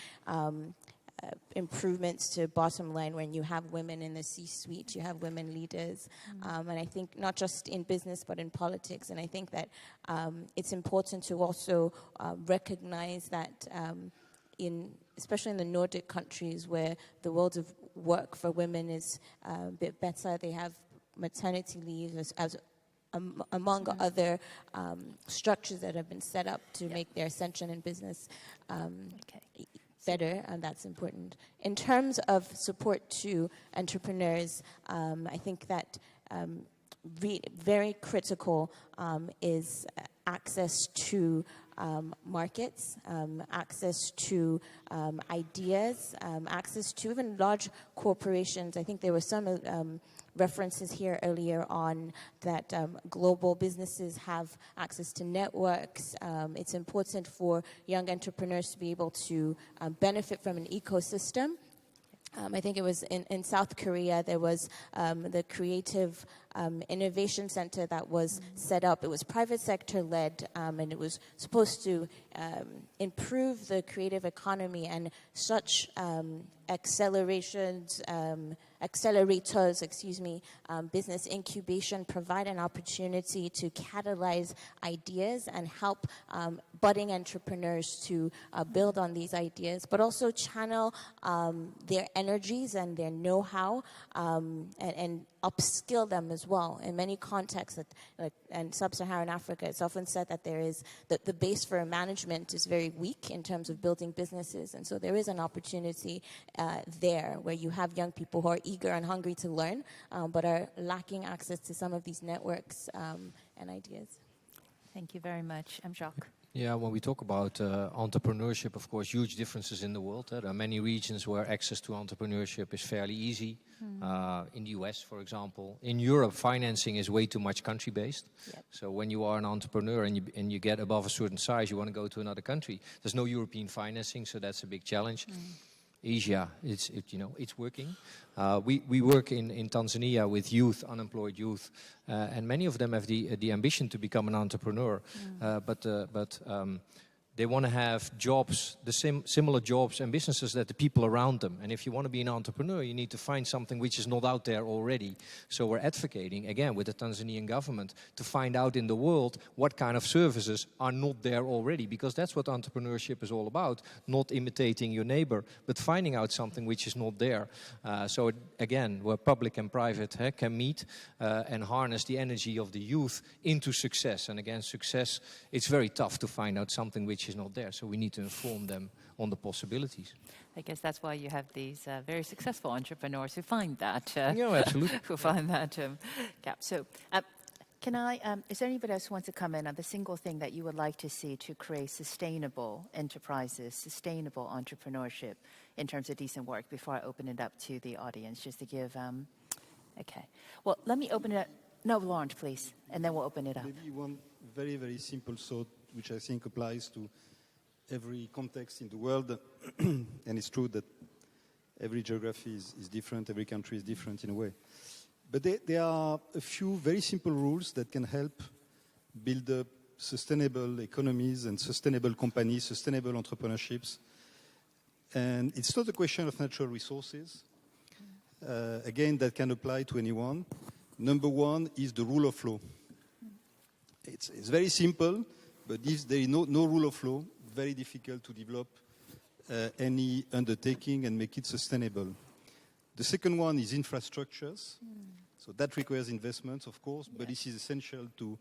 improvements to bottom line when you have women in the C-suite, you have women leaders, and I think not just in business but in politics. And I think that it's important to also recognize that especially in the Nordic countries where the world of work for women is a bit better, they have maternity leave as among other structures that have been set up to make their ascension in business better, and that's important. In terms of support to entrepreneurs, I think that very critical is access to markets, access to ideas, access to even large corporations. I think there were some references here earlier on that global businesses have access to networks. It's important for young entrepreneurs to be able to benefit from an ecosystem. I think it was in South Korea, there was the Creative Innovation Center that was set up. It was private sector led, and it was supposed to improve the creative economy, and such accelerators, business incubation provide an opportunity to catalyze ideas and help budding entrepreneurs to build on these ideas, but also channel their energies and their know-how and upskill them as well. In many contexts, and sub-Saharan Africa, it's often said that there is that the base for management is very weak in terms of building businesses, and so there is an opportunity there where you have young people who are eager and hungry to learn, but are lacking access to some of these networks and ideas. Thank you very much. Jacques. Yeah, when we talk about entrepreneurship, of course, huge differences in the world. There are many regions where access to entrepreneurship is fairly easy. In the US, for example. In Europe, financing is way too much country-based. Yep. So when you are an entrepreneur and you get above a certain size, you want to go to another country. There's no European financing, so that's a big challenge. Asia, it's working. We work in Tanzania with youth, unemployed youth, and many of them have the ambition to become an entrepreneur. But They want to have jobs, similar jobs and businesses that the people around them. And if you want to be an entrepreneur, you need to find something which is not out there already. So we're advocating, again, with the Tanzanian government, to find out in the world what kind of services are not there already. Because that's what entrepreneurship is all about, not imitating your neighbor, but finding out something which is not there. So again, where public and private can meet and harness the energy of the youth into success. And again, success, it's very tough to find out something which is not there, so we need to inform them on the possibilities. I guess that's why you have these very successful entrepreneurs who find that. Yeah, absolutely. Who find that gap. So, is there anybody else who wants to come in on the single thing that you would like to see to create sustainable enterprises, sustainable entrepreneurship in terms of decent work before I open it up to the audience, just to give, okay. Well, let me open it up. No, Laurent, please, and then we'll open it up. Maybe one very, very simple thought, which I think applies to every context in the world. And it's true that every geography is different, every country is different in a way. But there are a few very simple rules that can help build up sustainable economies and sustainable companies, sustainable entrepreneurships. And it's not a question of natural resources. Again, that can apply to anyone. Number one is the rule of law. It's very simple, but if there is no rule of law, very difficult to develop any undertaking and make it sustainable. The second one is infrastructures. So that requires investments, of course, but this is essential to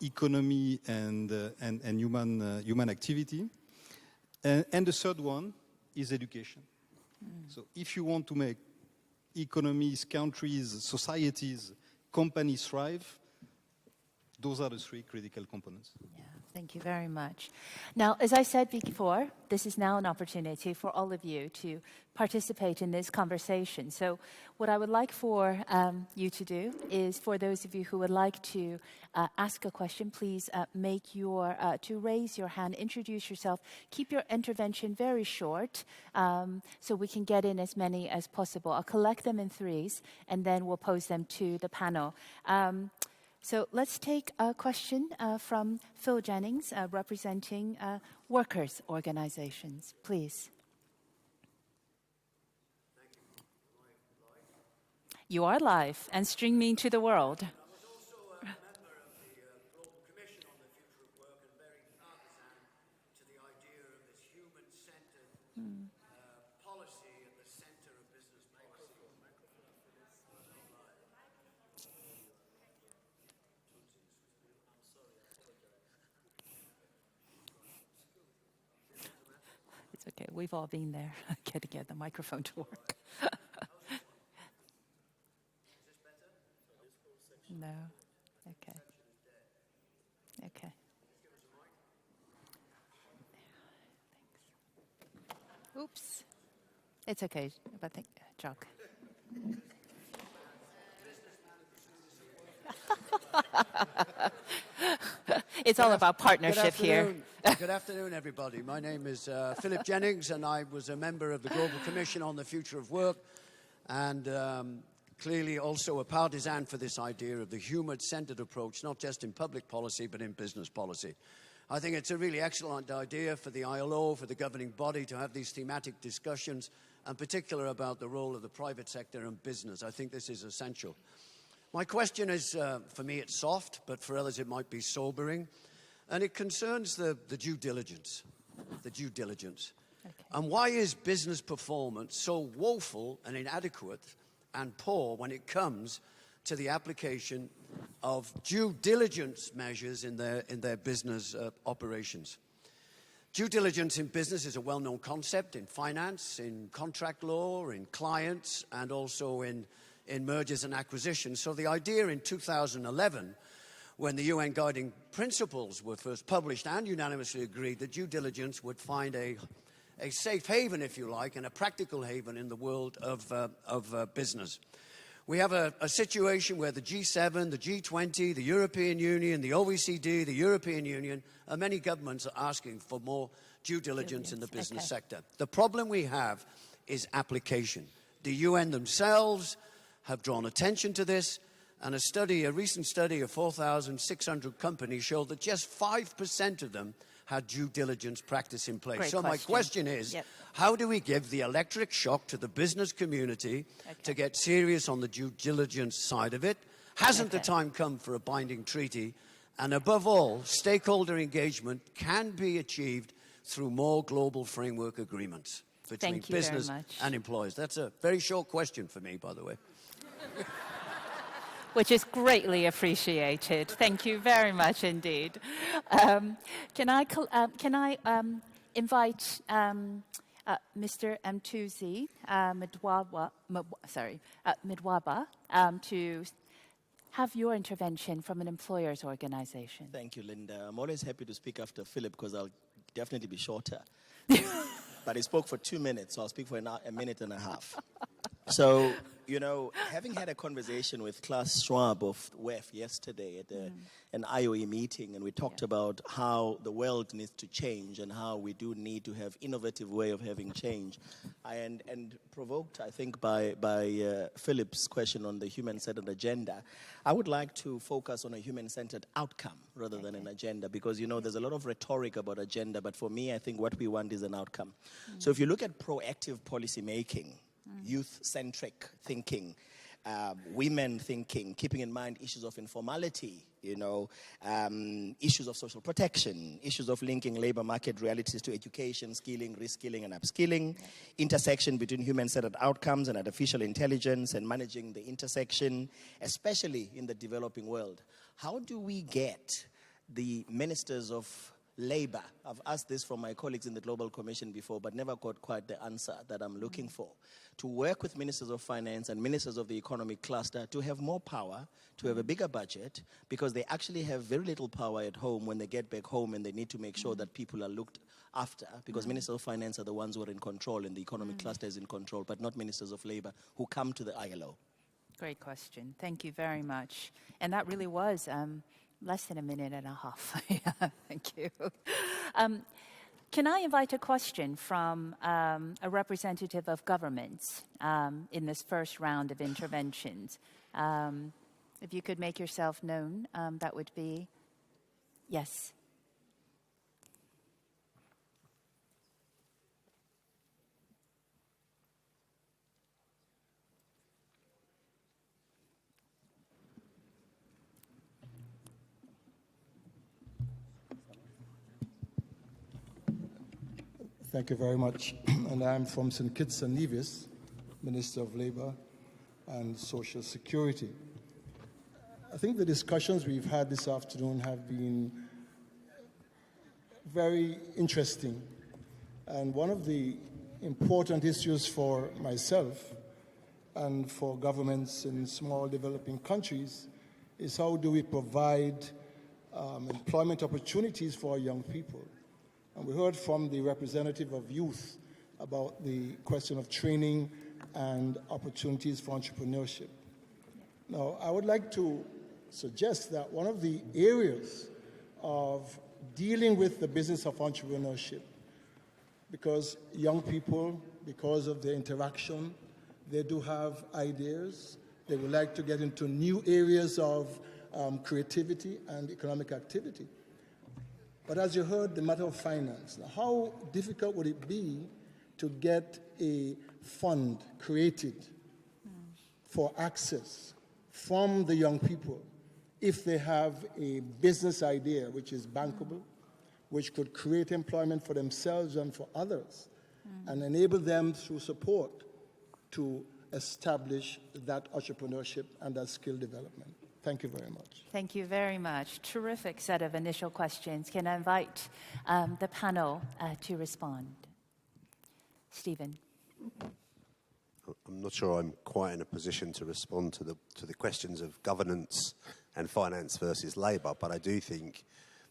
economy and human activity. And the third one is education. So if you want to make economies, countries, societies, companies thrive, those are the three critical components. Yeah, thank you very much. Now, as I said before, this is now an opportunity for all of you to participate in this conversation. So what I would like for you to do is, for those of you who would like to ask a question, please to raise your hand, introduce yourself, keep your intervention very short so we can get in as many as possible. I'll collect them in threes and then we'll pose them to the panel. So let's take a question from Phil Jennings, representing workers' organizations. Please. You are live and streaming to the world. I was also a member of the Global Commission on the Future of Work and very partisan to the idea of this human-centered policy at the center of business policy. It's okay. We've all been there. Get to get the microphone to work. No. Okay. Okay. Oops. It's okay. But think, Jock. It's all about partnership here. Good afternoon, everybody. My name is Philip Jennings, and I was a member of the Global Commission on the Future of Work, and clearly also a partisan for this idea of the human-centered approach, not just in public policy, but in business policy. I think it's a really excellent idea for the ILO, for the governing body, to have these thematic discussions, in particular about the role of the private sector and business. I think this is essential. My question is, for me, it's soft, but for others it might be sobering. And it concerns the due diligence. The due diligence. Okay. And why is business performance so woeful and inadequate and poor when it comes to the application of due diligence measures in their business operations? Due diligence in business is a well-known concept in finance, in contract law, in clients, and also in mergers and acquisitions. So the idea in 2011, when the UN Guiding Principles were first published and unanimously agreed that due diligence would find a safe haven, if you like, and a practical haven in the world of business. We have a situation where the G7, the G20, the European Union, the OECD, the European Union, and many governments are asking for more due diligence in the business sector. The problem we have is application. The UN themselves have drawn attention to this, and a recent study of 4,600 companies showed that just 5% of them had due diligence practice in place. Great so my question is, how do we give the electric shock to the business community to get serious on the due diligence side of it? Hasn't the time come for a binding treaty? And above all, stakeholder engagement can be achieved through more global framework agreements between business and employers. That's a very short question for me, by the way. Which is greatly appreciated. Thank you very much indeed. Can I invite Mr. Mtuzi Midwaba to have your intervention from an employers organization. Thank you, Linda. I'm always happy to speak after Philip because I'll definitely be shorter. But he spoke for 2 minutes, so I'll speak for a minute and a half. So, you know, having had a conversation with Klaus Schwab of WEF yesterday at an IOE meeting, and we talked about how the world needs to change and how we do need to have innovative way of having change. And provoked, I think, by Philip's question on the human-centered agenda, I would like to focus on a human-centered outcome rather than an agenda, because, you know, there's a lot of rhetoric about agenda, but for me, I think what we want is an outcome. So if you look at proactive policy making, youth-centric thinking, women thinking, keeping in mind issues of informality, you know, issues of social protection, issues of linking labor market realities to education, skilling, reskilling, and upskilling, intersection between human-centered outcomes and artificial intelligence, and managing the intersection, especially in the developing world. How do we get the ministers of labor? I've asked this from my colleagues in the Global Commission before, but never got quite the answer that I'm looking for. To work with ministers of finance and ministers of the economic cluster to have more power, to have a bigger budget, because they actually have very little power at home when they get back home, and they need to make sure that people are looked after, because ministers of finance are the ones who are in control and the economic cluster is in control, but not ministers of labor who come to the ILO. Great question. Thank you very much. And that really was less than a minute and a half. Yeah, thank you. Can I invite a question from a representative of governments in this first round of interventions? If you could make yourself known, that would be, yes. Thank you very much. And I'm from St. Kitts and Nevis, Minister of Labor and Social Security. I think the discussions we've had this afternoon have been very interesting. And one of the important issues for myself and for governments in small developing countries is how do we provide employment opportunities for our young people. And we heard from the representative of youth about the question of training and opportunities for entrepreneurship. Now, I would like to suggest that one of the areas of dealing with the business of entrepreneurship, because young people, because of their interaction, they do have ideas. They would like to get into new areas of creativity and economic activity. But as you heard, the matter of finance. Now, how difficult would it be to get a fund created for access from the young people if they have a business idea which is bankable, which could create employment for themselves and for others, and enable them through support to establish that entrepreneurship and that skill development? Thank you very much. Thank you very much. Terrific set of initial questions. Can I invite the panel to respond? Stephen. I'm not sure I'm quite in a position to respond to the questions of governance and finance versus labour, but I do think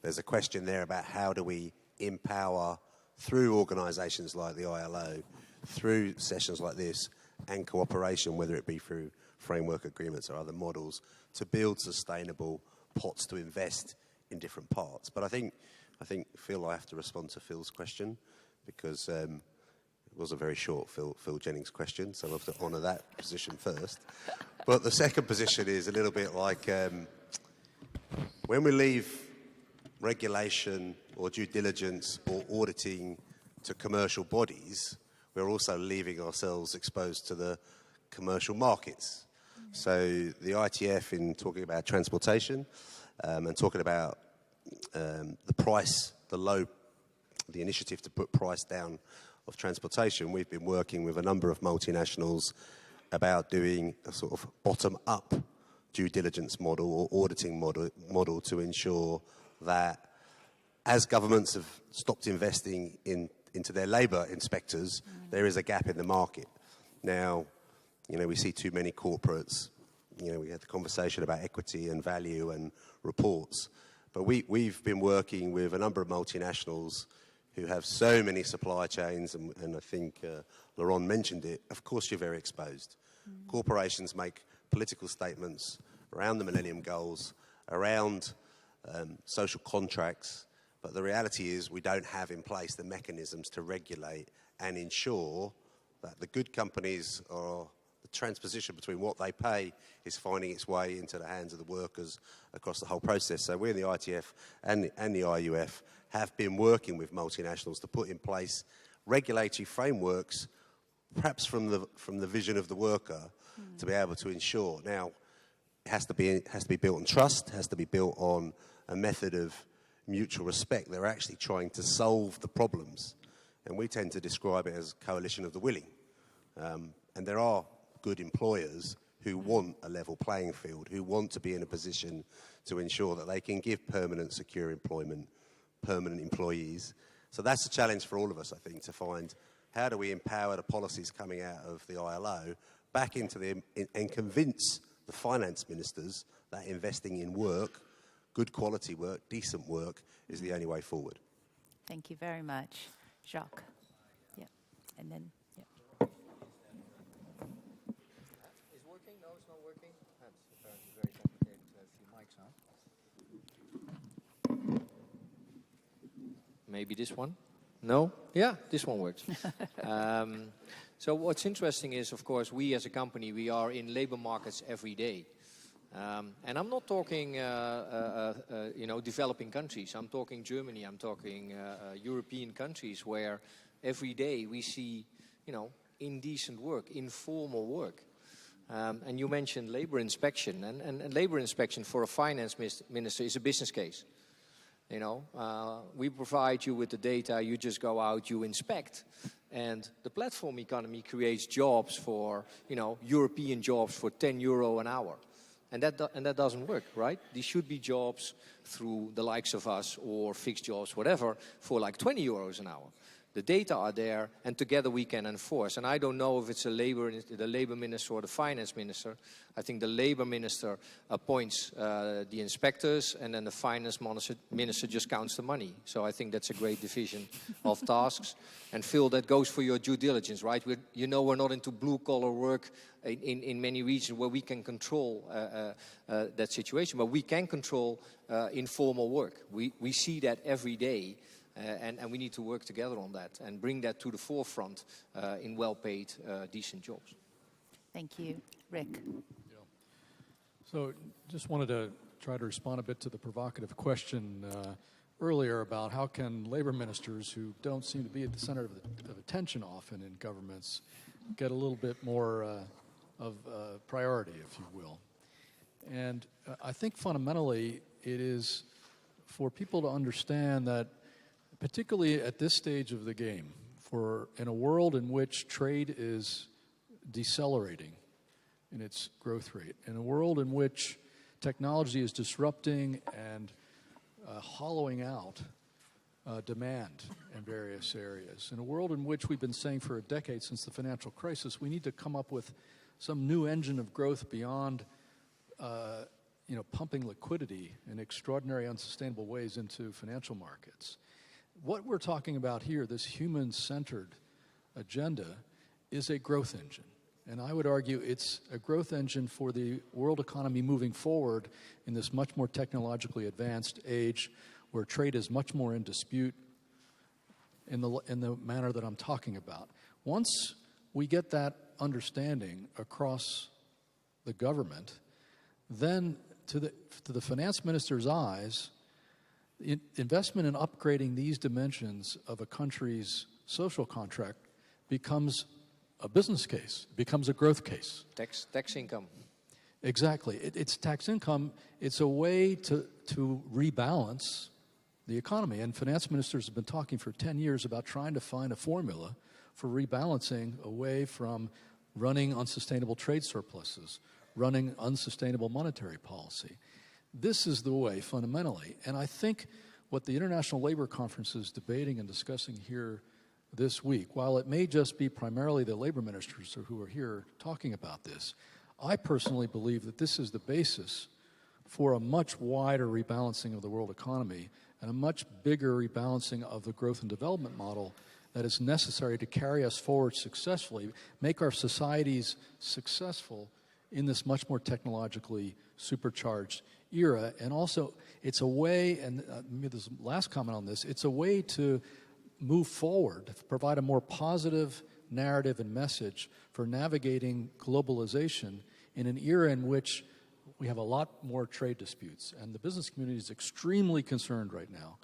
there's a question there about how do we empower through organisations like the ILO, through sessions like this, and cooperation, whether it be through framework agreements or other models, to build sustainable pots to invest in different parts. But I think, Phil, I have to respond to Phil's question because it was a very short Phil Jennings question, so I'll have to honour that position first. But the second position is a little bit like when we leave regulation or due diligence or auditing to commercial bodies, we're also leaving ourselves exposed to the commercial markets. So the ITF, in talking about transportation and talking about the price, the initiative to put price down of transportation, we've been working with a number of multinationals about doing a sort of bottom-up due diligence model or auditing model to ensure that as governments have stopped investing into their labour inspectors, there is a gap in the market. Now, we see too many corporates. We had the conversation about equity and value and reports. But we've been working with a number of multinationals who have so many supply chains, and I think Laurent mentioned it. Of course, you're very exposed. Corporations make political statements around the Millennium Goals, around social contracts, but the reality is we don't have in place the mechanisms to regulate and ensure that the good companies are the transposition between what they pay is finding its way into the hands of the workers across the whole process. So we in the ITF and the IUF have been working with multinationals to put in place regulatory frameworks, perhaps from the vision of the worker, to be able to ensure. Now, it has to be built on trust, has to be built on a method of mutual respect. They're actually trying to solve the problems, and we tend to describe it as coalition of the willing. And there are good employers who want a level playing field, who want to be in a position to ensure that they can give permanent, secure employment, permanent employees. So that's a challenge for all of us, I think, to find how do we empower the policies coming out of the ILO back into and convince the finance ministers that investing in work, good quality work, decent work, is the only way forward. Thank you very much. Jacques. Yeah. And then, yeah. Is it working? No, it's not working. That's apparently very complicated to have a few mics on. Maybe this one? No? Yeah, this one works. So what's interesting is, of course, we as a company, we are in labor markets every day. And I'm not talking, developing countries. I'm talking Germany. I'm talking European countries where every day we see, indecent work, informal work. And you mentioned labor inspection. And labor inspection for a finance minister is a business case. We provide you with the data, you just go out, you inspect. And the platform economy creates jobs for, European jobs for €10 an hour. And that doesn't work, right? These should be jobs through the likes of us or fixed jobs, whatever, for like €20 an hour. The data are there, and together we can enforce. And I don't know if it's the labor minister or the finance minister. I think the labor minister appoints the inspectors, and then the finance minister just counts the money. So I think that's a great division of tasks. And Phil, that goes for your due diligence, right? We're not into blue-collar work in many regions where we can control that situation, but we can control informal work. We see that every day. And we need to work together on that and bring that to the forefront in well-paid, decent jobs. Thank you. Rick. Yeah. So just wanted to try to respond a bit to the provocative question earlier about how can labor ministers who don't seem to be at the center of attention often in governments get a little bit more of priority, if you will. And I think fundamentally it is for people to understand that particularly at this stage of the game, in a world in which trade is decelerating in its growth rate, in a world in which technology is disrupting and hollowing out demand in various areas, in a world in which we've been saying for a decade since the financial crisis, we need to come up with some new engine of growth beyond pumping liquidity in extraordinary, unsustainable ways into financial markets. What we're talking about here, this human-centered agenda, is a growth engine. And I would argue it's a growth engine for the world economy moving forward in this much more technologically advanced age where trade is much more in dispute in the manner that I'm talking about. Once we get that understanding across the government, then to the finance minister's eyes, Investment in upgrading these dimensions of a country's social contract becomes a business case, becomes a growth case. Tax income. Exactly. It's tax income. It's a way to rebalance the economy. And finance ministers have been talking for 10 years about trying to find a formula for rebalancing away from running unsustainable trade surpluses, running unsustainable monetary policy. This is the way, fundamentally. And I think what the International Labor Conference is debating and discussing here this week, while it may just be primarily the labor ministers who are here talking about this, I personally believe that this is the basis for a much wider rebalancing of the world economy and a much bigger rebalancing of the growth and development model that is necessary to carry us forward successfully, make our societies successful in this much more technologically supercharged era. And also, it's a way, and this last comment on this, it's a way to move forward, to provide a more positive narrative and message for navigating globalization in an era in which we have a lot more trade disputes. And the business community is extremely concerned right now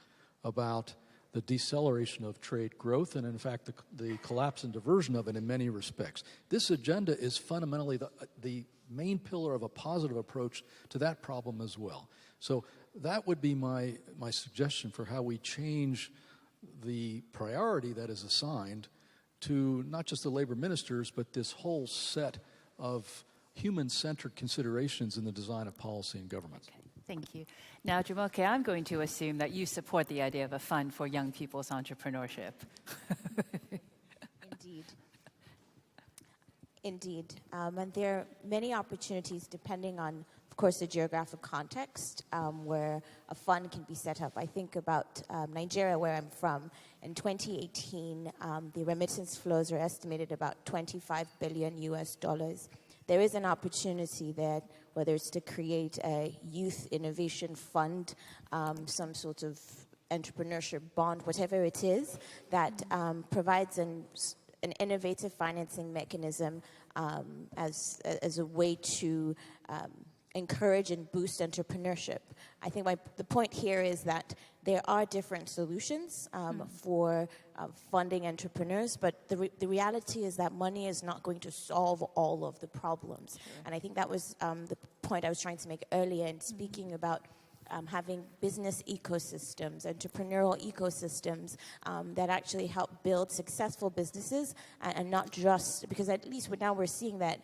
about the deceleration of trade growth and, in fact, the collapse and diversion of it in many respects. This agenda is fundamentally the main pillar of a positive approach to that problem as well. So that would be my suggestion for how we change the priority that is assigned to not just the labor ministers, but this whole set of human-centered considerations in the design of policy and government. Okay, thank you. Now, Jumoke, I'm going to assume that you support the idea of a fund for young people's entrepreneurship. Indeed. Indeed. And there are many opportunities depending on, of course, the geographic context where a fund can be set up. I think about Nigeria, where I'm from. In 2018, the remittance flows are estimated about $25 billion US. There is an opportunity there, whether it's to create a youth innovation fund, some sort of entrepreneurship bond, whatever it is, that provides an innovative financing mechanism as a way to encourage and boost entrepreneurship. I think the point here is that there are different solutions for funding entrepreneurs, but the reality is that money is not going to solve all of the problems. Sure. And I think that was the point I was trying to make earlier in speaking about having business ecosystems, entrepreneurial ecosystems that actually help build successful businesses and not just, because at least now we're seeing that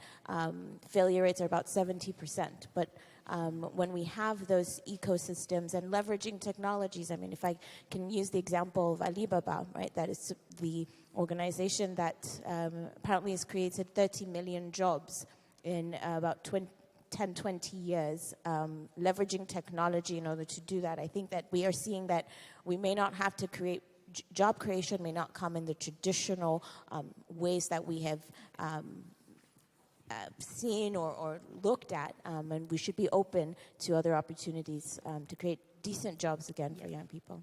failure rates are about 70%. But when we have those ecosystems and leveraging technologies, I mean, if I can use the example of Alibaba, right, that is the organization that apparently has created 30 million jobs in about 10, 20 years, leveraging technology in order to do that. I think that we are seeing that we may not have to create, job creation may not come in the traditional ways that we have seen or looked at, and we should be open to other opportunities to create decent jobs again for young people.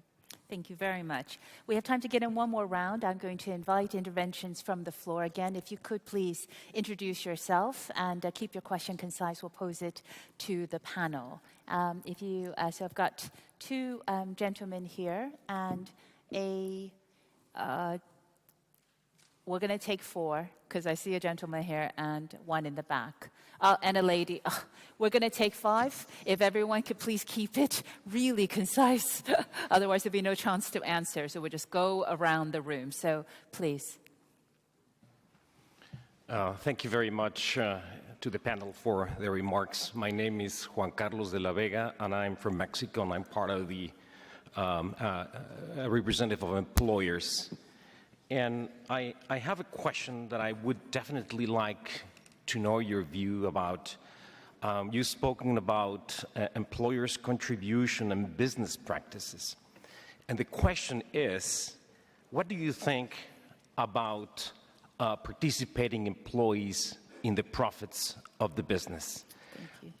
Thank you very much. We have time to get in one more round. I'm going to invite interventions from the floor. Again, if you could please introduce yourself and keep your question concise, we'll pose it to the panel. So I've got two gentlemen here and we're going to take four, because I see a gentleman here and one in the back. And a lady. We're going to take five. If everyone could please keep it really concise. Otherwise, there'll be no chance to answer. So we'll just go around the room. So please. Thank you very much to the panel for their remarks. My name is Juan Carlos de la Vega, and I'm from Mexico, and I'm part of the representative of employers. And I have a question that I would definitely like to know your view about. You've spoken about employers' contribution and business practices. And the question is, what do you think about participating employees in the profits of the business? Thank you.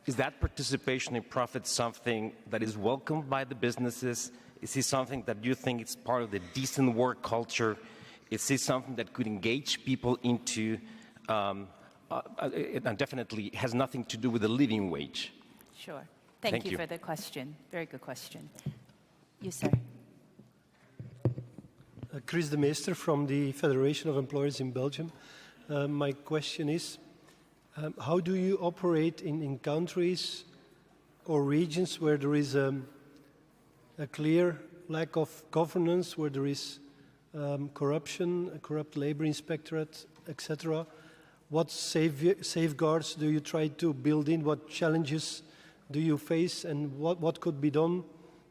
Is that participation in profits something that is welcomed by the businesses? Is it something that you think is part of the decent work culture? Is it something that could engage people into, and definitely has nothing to do with the living wage? Sure. Thank you for the question. Very good question. You, sir. Chris de Meester from the Federation of Employers in Belgium. My question is, how do you operate in countries or regions where there is a clear lack of governance, where there is corruption, a corrupt labor inspectorate, etc.? What safeguards do you try to build in? What challenges do you face? And what could be done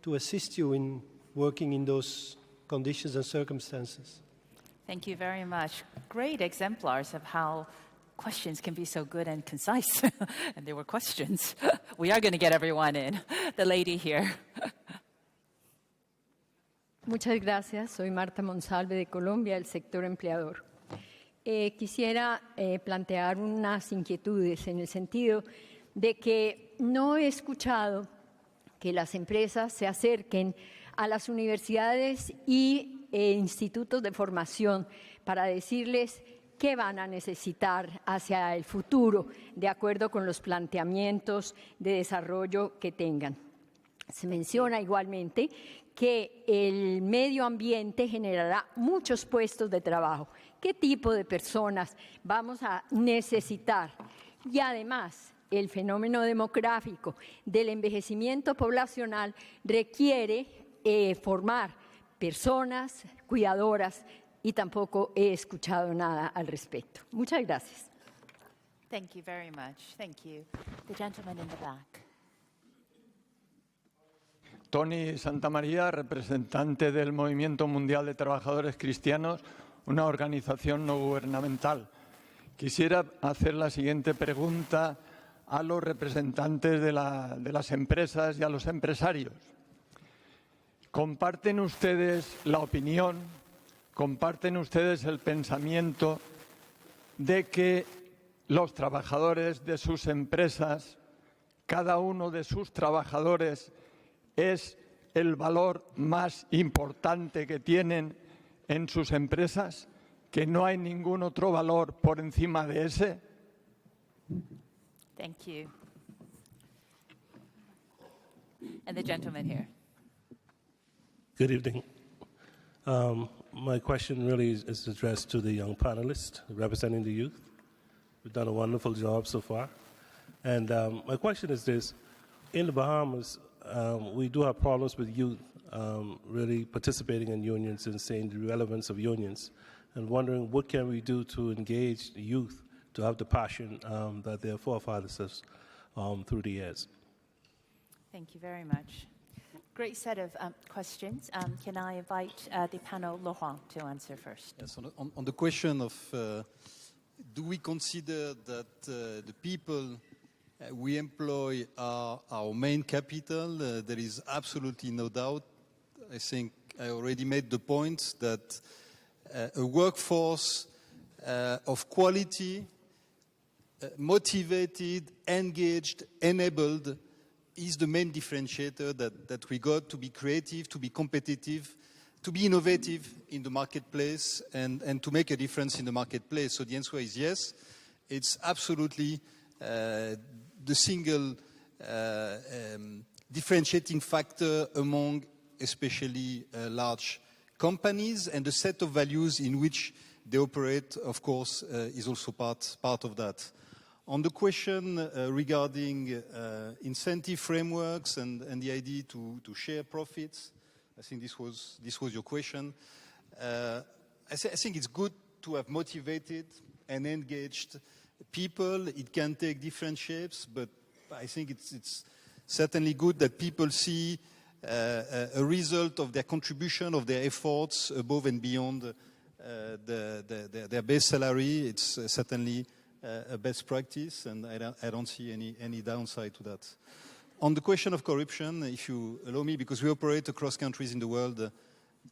to assist you in working in those conditions and circumstances? Thank you very much. Great exemplars of how questions can be so good and concise. And there were questions. We are going to get everyone in. The lady here. Muchas gracias. Soy Marta Monsalve de Colombia, del sector empleador. Quisiera plantear unas inquietudes en el sentido de que no he escuchado que las empresas se acerquen a las universidades y institutos de formación para decirles qué van a necesitar hacia el futuro, de acuerdo con los planteamientos de desarrollo que tengan. Se menciona igualmente que el medio ambiente generará muchos puestos de trabajo. ¿Qué tipo de personas vamos a necesitar? Y además, el fenómeno demográfico del envejecimiento poblacional requiere formar personas cuidadoras y tampoco he escuchado nada al respecto. Muchas gracias. Thank you very much. Thank you. The gentleman in the back. Tony Santamaría, representante del Movimiento Mundial de Trabajadores Cristianos, una organización no gubernamental. Quisiera hacer la siguiente pregunta a los representantes de las empresas y a los empresarios. ¿Comparten ustedes la opinión, comparten ustedes el pensamiento de que los trabajadores de sus empresas, cada uno de sus trabajadores, es el valor más importante que tienen en sus empresas, que no hay ningún otro valor por encima de ese? Thank you. And the gentleman here. Good evening. My question really is addressed to the young panelists representing the youth. We've done a wonderful job so far. And my question is this. In the Bahamas, we do have problems with youth really participating in unions and saying the relevance of unions, and wondering what can we do to engage the youth to have the passion that their forefathers have through the years. Thank you very much. Great set of questions. Can I invite the panel, Laurent, to answer first? Yes, on the question of do we consider that the people we employ are our main capital? There is absolutely no doubt. I think I already made the point that a workforce of quality, motivated, engaged, enabled is the main differentiator that we got to be creative, to be competitive, to be innovative in the marketplace and to make a difference in the marketplace. So the answer is yes. It's absolutely the single differentiating factor among especially large companies, and the set of values in which they operate, of course, is also part of that. On the question regarding incentive frameworks and the idea to share profits, I think this was your question. I think it's good to have motivated and engaged people. It can take different shapes, but I think it's certainly good that people see a result of their contribution, of their efforts above and beyond their base salary. It's certainly a best practice, and I don't see any downside to that. On the question of corruption, if you allow me, because we operate across countries in the world,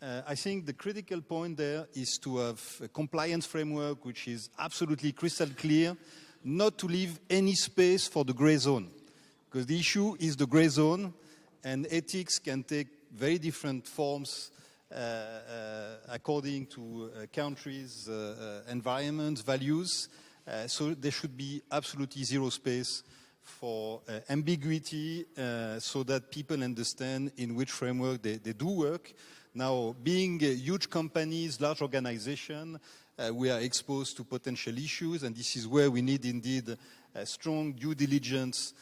I think the critical point there is to have a compliance framework which is absolutely crystal clear, not to leave any space for the gray zone, because the issue is the gray zone, and ethics can take very different forms according to countries, environments, values. So there should be absolutely zero space for ambiguity so that people understand in which framework they do work. Now, being huge companies, large organizations, we are exposed to potential issues, and this is where we need indeed a strong due diligence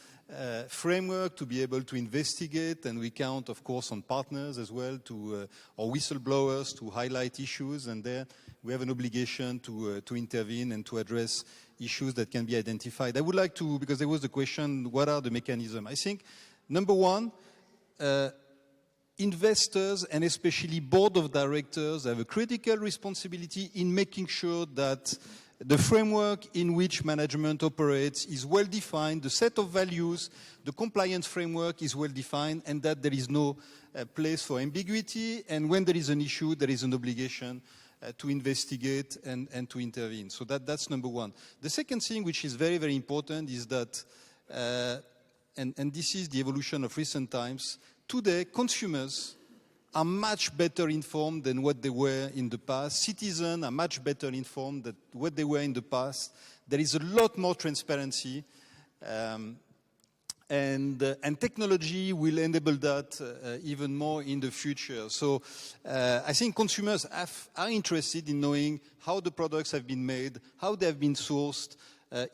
framework to be able to investigate, and we count, of course, on partners as well, or whistleblowers to highlight issues, and there we have an obligation to intervene and to address issues that can be identified. I would like to, because there was the question, what are the mechanisms? I think, number one, investors and especially board of directors have a critical responsibility in making sure that the framework in which management operates is well defined, the set of values, the compliance framework is well defined, and that there is no place for ambiguity. And when there is an issue, there is an obligation to investigate and to intervene. So that's number one. The second thing, which is very, very important, is that, and this is the evolution of recent times, today consumers are much better informed than what they were in the past. Citizens are much better informed than what they were in the past. There is a lot more transparency, and technology will enable that even more in the future. So I think consumers are interested in knowing how the products have been made, how they have been sourced,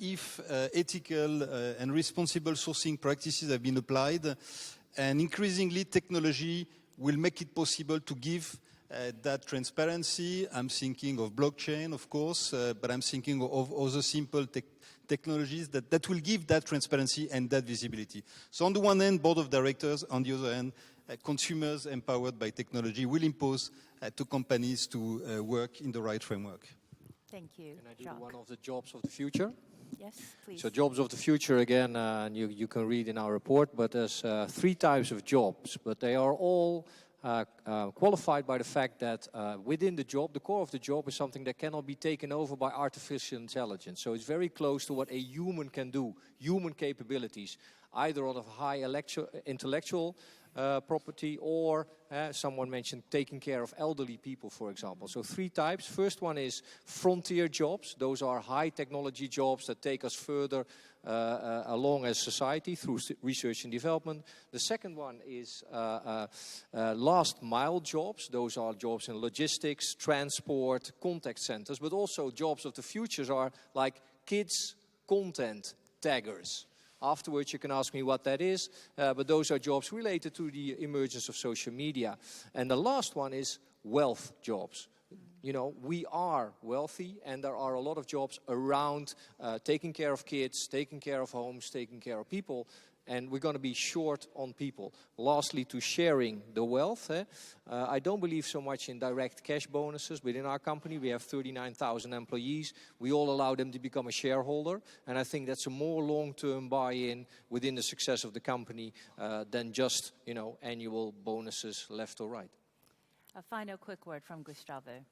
if ethical and responsible sourcing practices have been applied. And increasingly, technology will make it possible to give that transparency. I'm thinking of blockchain, of course, but I'm thinking of other simple technologies that will give that transparency and that visibility. So on the one hand, board of directors, on the other hand, consumers empowered by technology will impose to companies to work in the right framework. Thank you. Can I do Jacques? one of the jobs of the future? Yes, please. So jobs of the future, again, you can read in our report, but there's 3 types of jobs, but they are all qualified by the fact that within the job, the core of the job is something that cannot be taken over by artificial intelligence. So it's very close to what a human can do, human capabilities, either on a high intellectual property, or someone mentioned taking care of elderly people, for example. So 3 types. First one is frontier jobs. Those are high technology jobs that take us further along as society through research and development. The second one is last mile jobs. Those are jobs in logistics, transport, contact centers, but also jobs of the future are like kids content taggers. Afterwards, you can ask me what that is, but those are jobs related to the emergence of social media. And the last one is wealth jobs. You know, we are wealthy, and there are a lot of jobs around taking care of kids, taking care of homes, taking care of people, and we're going to be short on people. Lastly, to sharing the wealth. I don't believe so much in direct cash bonuses. Within our company, we have 39,000 employees. We all allow them to become a shareholder, and I think that's a more long-term buy-in within the success of the company than just, you know, annual bonuses left or right. A final quick word from Gustavo.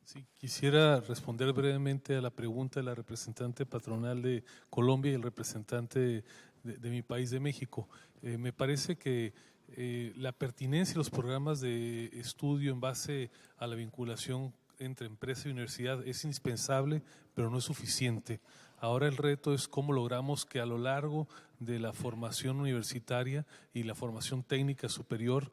Sí, quisiera responder brevemente a la pregunta de la representante patronal de Colombia y el representante de mi país, de México. Me parece que la pertinencia de los programas de estudio en base a la vinculación entre empresa y universidad es indispensable, pero no es suficiente. Ahora el reto es cómo logramos que a lo largo de la formación universitaria y la formación técnica superior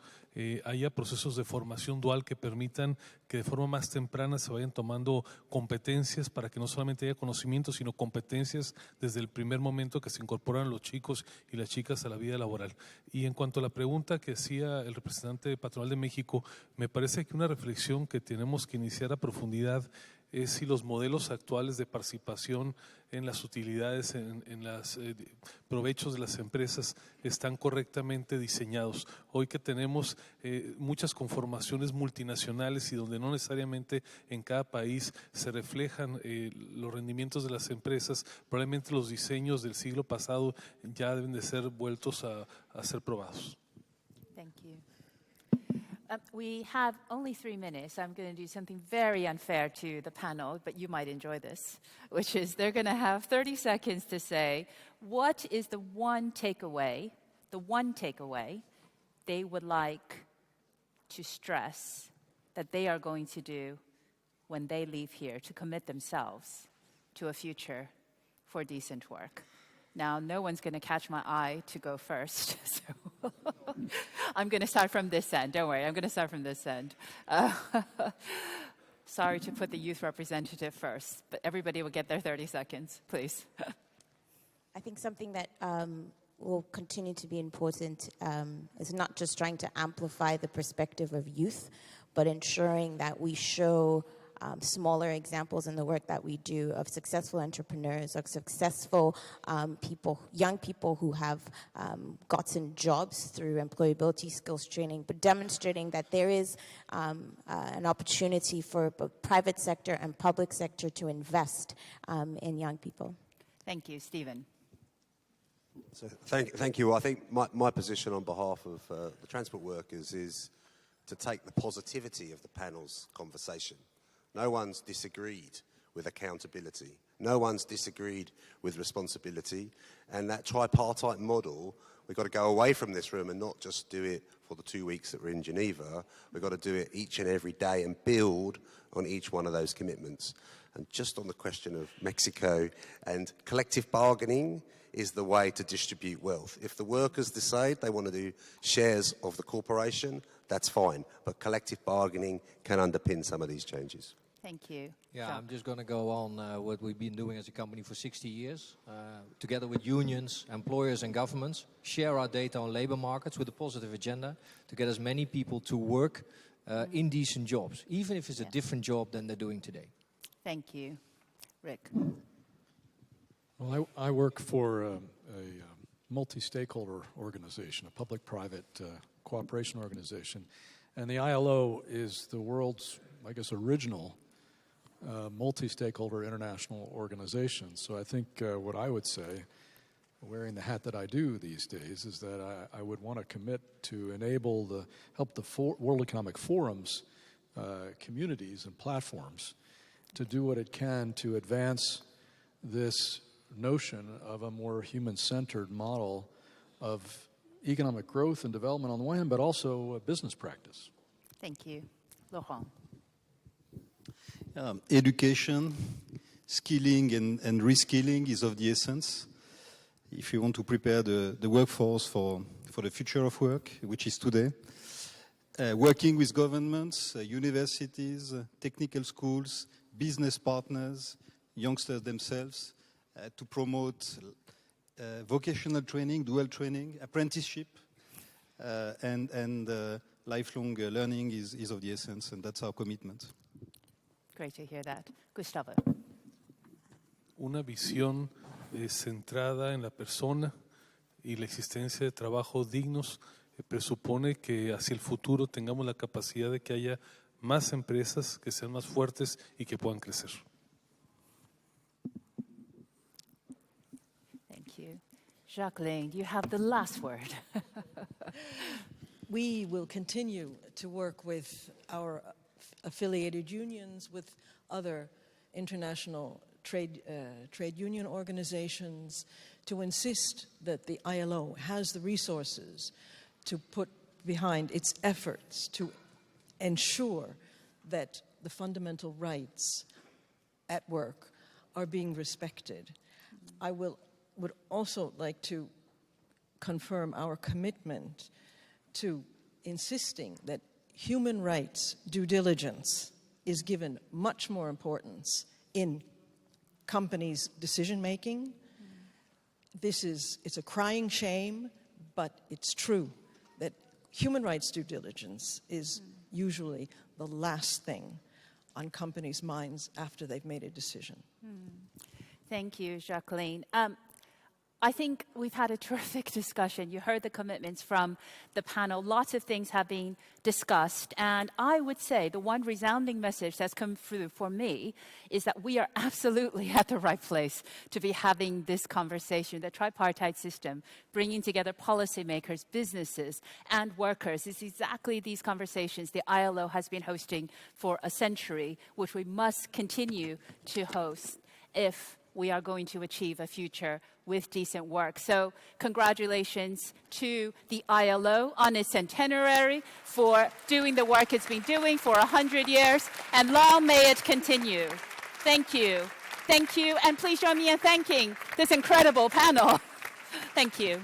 haya procesos de formación dual que permitan que de forma más temprana se vayan tomando competencias para que no solamente haya conocimientos, sino competencias desde el primer momento que se incorporan los chicos y las chicas a la vida laboral. Y en cuanto a la pregunta que hacía el representante patronal de México, me parece que una reflexión que tenemos que iniciar a profundidad es si los modelos actuales de participación en las utilidades, en los provechos de las empresas están correctamente diseñados. Hoy que tenemos muchas conformaciones multinacionales y donde no necesariamente en cada país se reflejan los rendimientos de las empresas, probablemente los diseños del siglo pasado ya deben de ser vueltos a ser probados. Thank you. We have only 3 minutes. I'm going to do something very unfair to the panel, but you might enjoy this, which is they're going to have 30 seconds to say what is the one takeaway they would like to stress that they are going to do when they leave here to commit themselves to a future for decent work. Now, no one's going to catch my eye to go first, so I'm going to start from this end. Don't worry, I'm going to start from this end. Sorry to put the youth representative first, but everybody will get their 30 seconds, please. I think something that will continue to be important is not just trying to amplify the perspective of youth, but ensuring that we show smaller examples in the work that we do of successful entrepreneurs, of successful people, young people who have gotten jobs through employability skills training, but demonstrating that there is an opportunity for both private sector and public sector to invest in young people. Thank you. Stephen. So thank you. I think my position on behalf of the transport workers is to take the positivity of the panel's conversation. No one's disagreed with accountability. No one's disagreed with responsibility. And that tripartite model, we've got to go away from this room and not just do it for the 2 weeks that we're in Geneva. We've got to do it each and every day and build on each one of those commitments. And just on the question of Mexico, and collective bargaining is the way to distribute wealth. If the workers decide they want to do shares of the corporation, that's fine. But collective bargaining can underpin some of these changes. Thank you. Yeah, Jacques. I'm just going to go on what we've been doing as a company for 60 years, together with unions, employers and governments, share our data on labor markets with a positive agenda to get as many people to work in decent jobs, even if it's a different job than they're doing today. Thank you. Rick. Well, I work for a multi-stakeholder organization, a public-private cooperation organization, and the ILO is the world's, I guess, original multi-stakeholder international organization. So I think what I would say, wearing the hat that I do these days, is that I would want to commit to help the World Economic Forum's communities and platforms to do what it can to advance this notion of a more human-centered model of economic growth and development on the one hand, but also business practice. Thank you. Laurent. Education, skilling and reskilling is of the essence. If you want to prepare the workforce for the future of work, which is today, working with governments, universities, technical schools, business partners, youngsters themselves, to promote vocational training, dual training, apprenticeship, and lifelong learning is of the essence, and that's our commitment. Great to hear that. Gustavo. Una visión centrada en la persona y la existencia de trabajos dignos presupone que hacia el futuro tengamos la capacidad de que haya más empresas que sean más fuertes y que puedan crecer. Thank you. Jacqueline, you have the last word. We will continue to work with our affiliated unions, with other international trade union organizations, to insist that the ILO has the resources to put behind its efforts to ensure that the fundamental rights at work are being respected. I would also like to confirm our commitment to insisting that human rights due diligence is given much more importance in companies' decision-making. It's a crying shame, but it's true that human rights due diligence is usually the last thing on companies' minds after they've made a decision. Thank you, Jacqueline. I think we've had a terrific discussion. You heard the commitments from the panel. Lots of things have been discussed. And I would say the one resounding message that's come through for me is that we are absolutely at the right place to be having this conversation. The tripartite system, bringing together policymakers, businesses, and workers, is exactly these conversations the ILO has been hosting for a century, which we must continue to host if we are going to achieve a future with decent work. So congratulations to the ILO on its centenary for doing the work it's been doing for 100 years, and long may it continue. Thank you. Thank you, and please join me in thanking this incredible panel. Thank you.